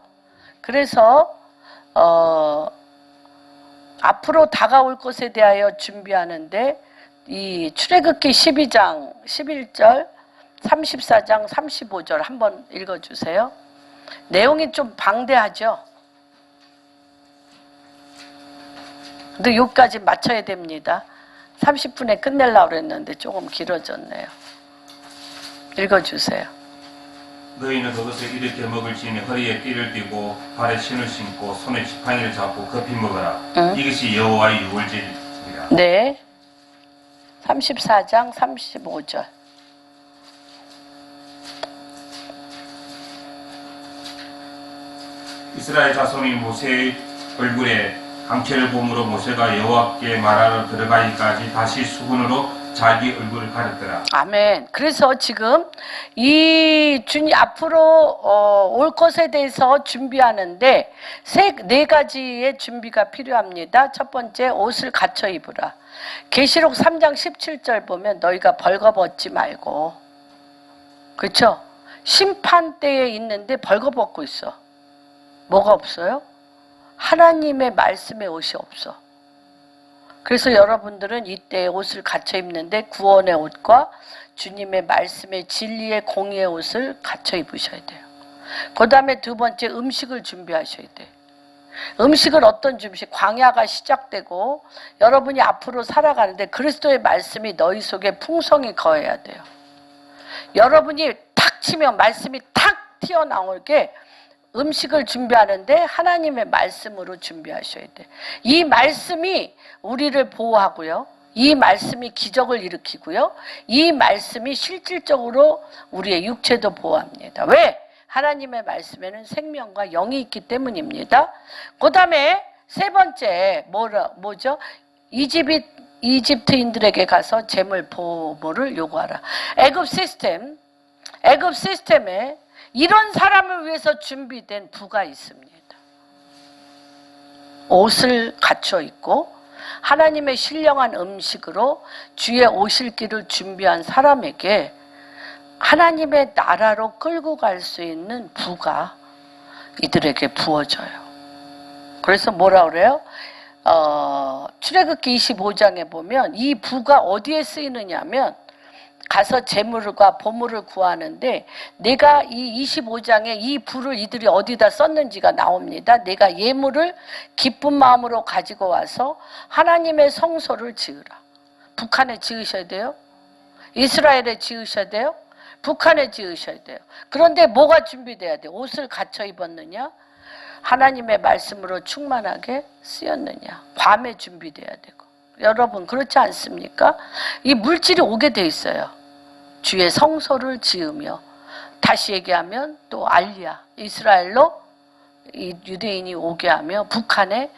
그래서 앞으로 다가올 것에 대하여 준비하는데 이 출애굽기 12장 11절 34장 35절 한번 읽어주세요. 내용이 좀 방대하죠. 근데 여기까지 맞춰야 됩니다. 30분에 끝내려고 그랬는데 조금 길어졌네요. 읽어주세요. 너희는 그것을 이렇게 먹을지니 허리에 띠를 띠고 발에 신을 신고 손에 지팡이를 잡고 급히 먹어라. 이것이 여호와의 유월절이라. 네. 34장 35절. 이스라엘 자손이 모세의 얼굴에 강체를 봄으로 모세가 여호와께 말하러 들어가기까지 다시 수건으로 자기 얼굴을 가렸더라. 아멘. 그래서 지금 이 주님 앞으로 올 것에 대해서 준비하는데 네 가지의 준비가 필요합니다. 첫 번째, 옷을 갖춰 입으라. 계시록 3장 17절 보면 너희가 벌거벗지 말고, 그렇죠? 심판대에 있는데 벌거벗고 있어. 뭐가 없어요? 하나님의 말씀의 옷이 없어. 그래서 여러분들은 이때 옷을 갖춰 입는데 구원의 옷과 주님의 말씀의 진리의 공의의 옷을 갖춰 입으셔야 돼요. 그 다음에 두 번째, 음식을 준비하셔야 돼요. 음식을 어떤 음식? 광야가 시작되고 여러분이 앞으로 살아가는데 그리스도의 말씀이 너희 속에 풍성히 거해야 돼요. 여러분이 탁 치면 말씀이 탁 튀어나오게 음식을 준비하는데 하나님의 말씀으로 준비하셔야 돼. 이 말씀이 우리를 보호하고요. 이 말씀이 기적을 일으키고요. 이 말씀이 실질적으로 우리의 육체도 보호합니다. 왜? 하나님의 말씀에는 생명과 영이 있기 때문입니다. 그 다음에 세 번째 뭐죠? 이집트인들에게 가서 재물 보호를 요구하라. 애굽 시스템에 이런 사람을 위해서 준비된 부가 있습니다. 옷을 갖춰 입고 하나님의 신령한 음식으로 주의 오실 길을 준비한 사람에게 하나님의 나라로 끌고 갈 수 있는 부가 이들에게 부어져요. 그래서 뭐라 그래요? 출애굽기 25장에 보면 이 부가 어디에 쓰이느냐면 가서 재물과 보물을 구하는데 내가 이 25장에 이 부를 이들이 어디다 썼는지가 나옵니다. 내가 예물을 기쁜 마음으로 가지고 와서 하나님의 성소를 지으라. 북한에 지으셔야 돼요. 이스라엘에 지으셔야 돼요. 북한에 지으셔야 돼요. 그런데 뭐가 준비돼야 돼요? 옷을 갖춰 입었느냐? 하나님의 말씀으로 충만하게 쓰였느냐? 밤에 준비돼야 되고. 여러분 그렇지 않습니까? 이 물질이 오게 돼 있어요. 주의 성소를 지으며, 다시 얘기하면 또 알리야, 이스라엘로 이 유대인이 오게 하며 북한에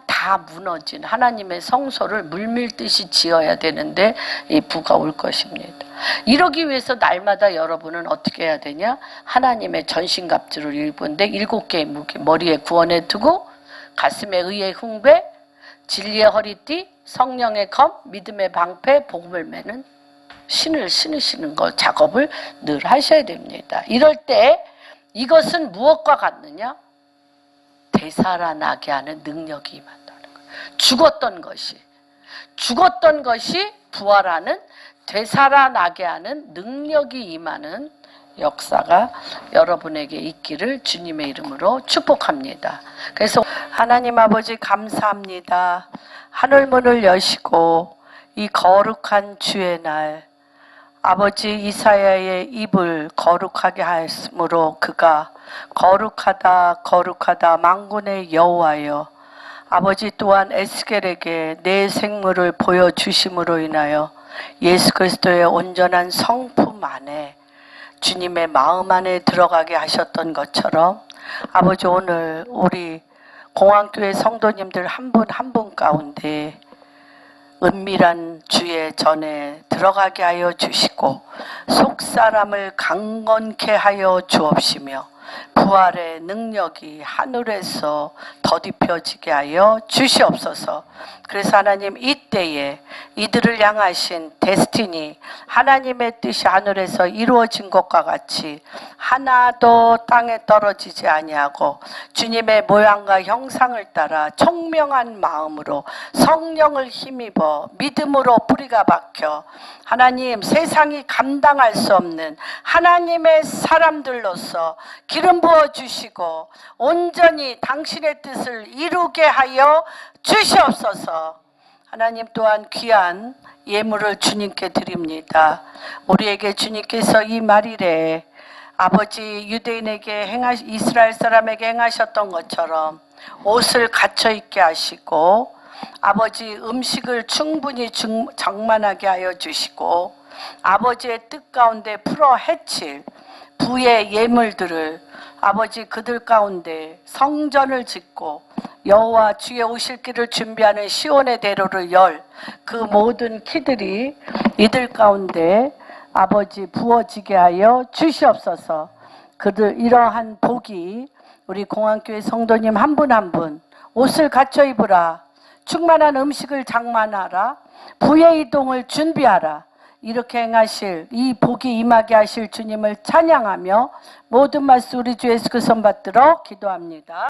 다 무너진 하나님의 성소를 물밀듯이 지어야 되는데 이 부가 올 것입니다. 이러기 위해서 날마다 여러분은 어떻게 해야 되냐? 하나님의 전신갑주를 입은데 7개의 무기, 머리에 구원에 두고 가슴에 의의 흉배, 진리의 허리띠, 성령의 검, 믿음의 방패, 복음을 매는 신을 신으시는 거 작업을 늘 하셔야 됩니다. 이럴 때 이것은 무엇과 같느냐? 되살아나게 하는 능력이 임한다는 거예요. 죽었던 것이 부활하는, 되살아나게 하는 능력이 임하는 역사가 여러분에게 있기를 주님의 이름으로 축복합니다. 그래서 하나님 아버지 감사합니다. 하늘문을 여시고 이 거룩한 주의 날 아버지 이사야의 입을 거룩하게 하였으므로 그가 거룩하다 거룩하다 만군의 여호와여, 아버지 또한 에스겔에게 내 생물을 보여주심으로 인하여 예수 그리스도의 온전한 성품 안에 주님의 마음 안에 들어가게 하셨던 것처럼 아버지 오늘 우리 공항교회 성도님들 한 분 한 분 가운데 은밀한 주의 전에 들어가게 하여 주시고 속사람을 강건케 하여 주옵시며 부활의 능력이 하늘에서 더딥혀지게 하여 주시옵소서. 그래서 하나님 이때에 이들을 향하신 데스티니, 하나님의 뜻이 하늘에서 이루어진 것과 같이 하나도 땅에 떨어지지 아니하고 주님의 모양과 형상을 따라 청명한 마음으로 성령을 힘입어 믿음으로 뿌리가 박혀 하나님 세상이 감당할 수 없는 하나님의 사람들로서 기름 부어주시고 온전히 당신의 뜻을 이루게 하여 주시옵소서. 하나님 또한 귀한 예물을 주님께 드립니다. 우리에게 주님께서 이 말일에 아버지 유대인에게 이스라엘 사람에게 행하셨던 것처럼 옷을 갖춰 입게 하시고 아버지 음식을 충분히 장만하게 하여 주시고 아버지의 뜻 가운데 풀어 헤칠 부의 예물들을 아버지 그들 가운데 성전을 짓고 여호와 주의 오실 길을 준비하는 시온의 대로를 열 그 모든 키들이 이들 가운데 아버지 부어지게 하여 주시옵소서. 그들 이러한 복이 우리 공항교회 성도님 한 분 한 분 옷을 갖춰 입으라, 충만한 음식을 장만하라, 부의 이동을 준비하라, 이렇게 행하실 이 복이 임하게 하실 주님을 찬양하며 모든 말씀 우리 주 예수 그리스도 받들어 기도합니다.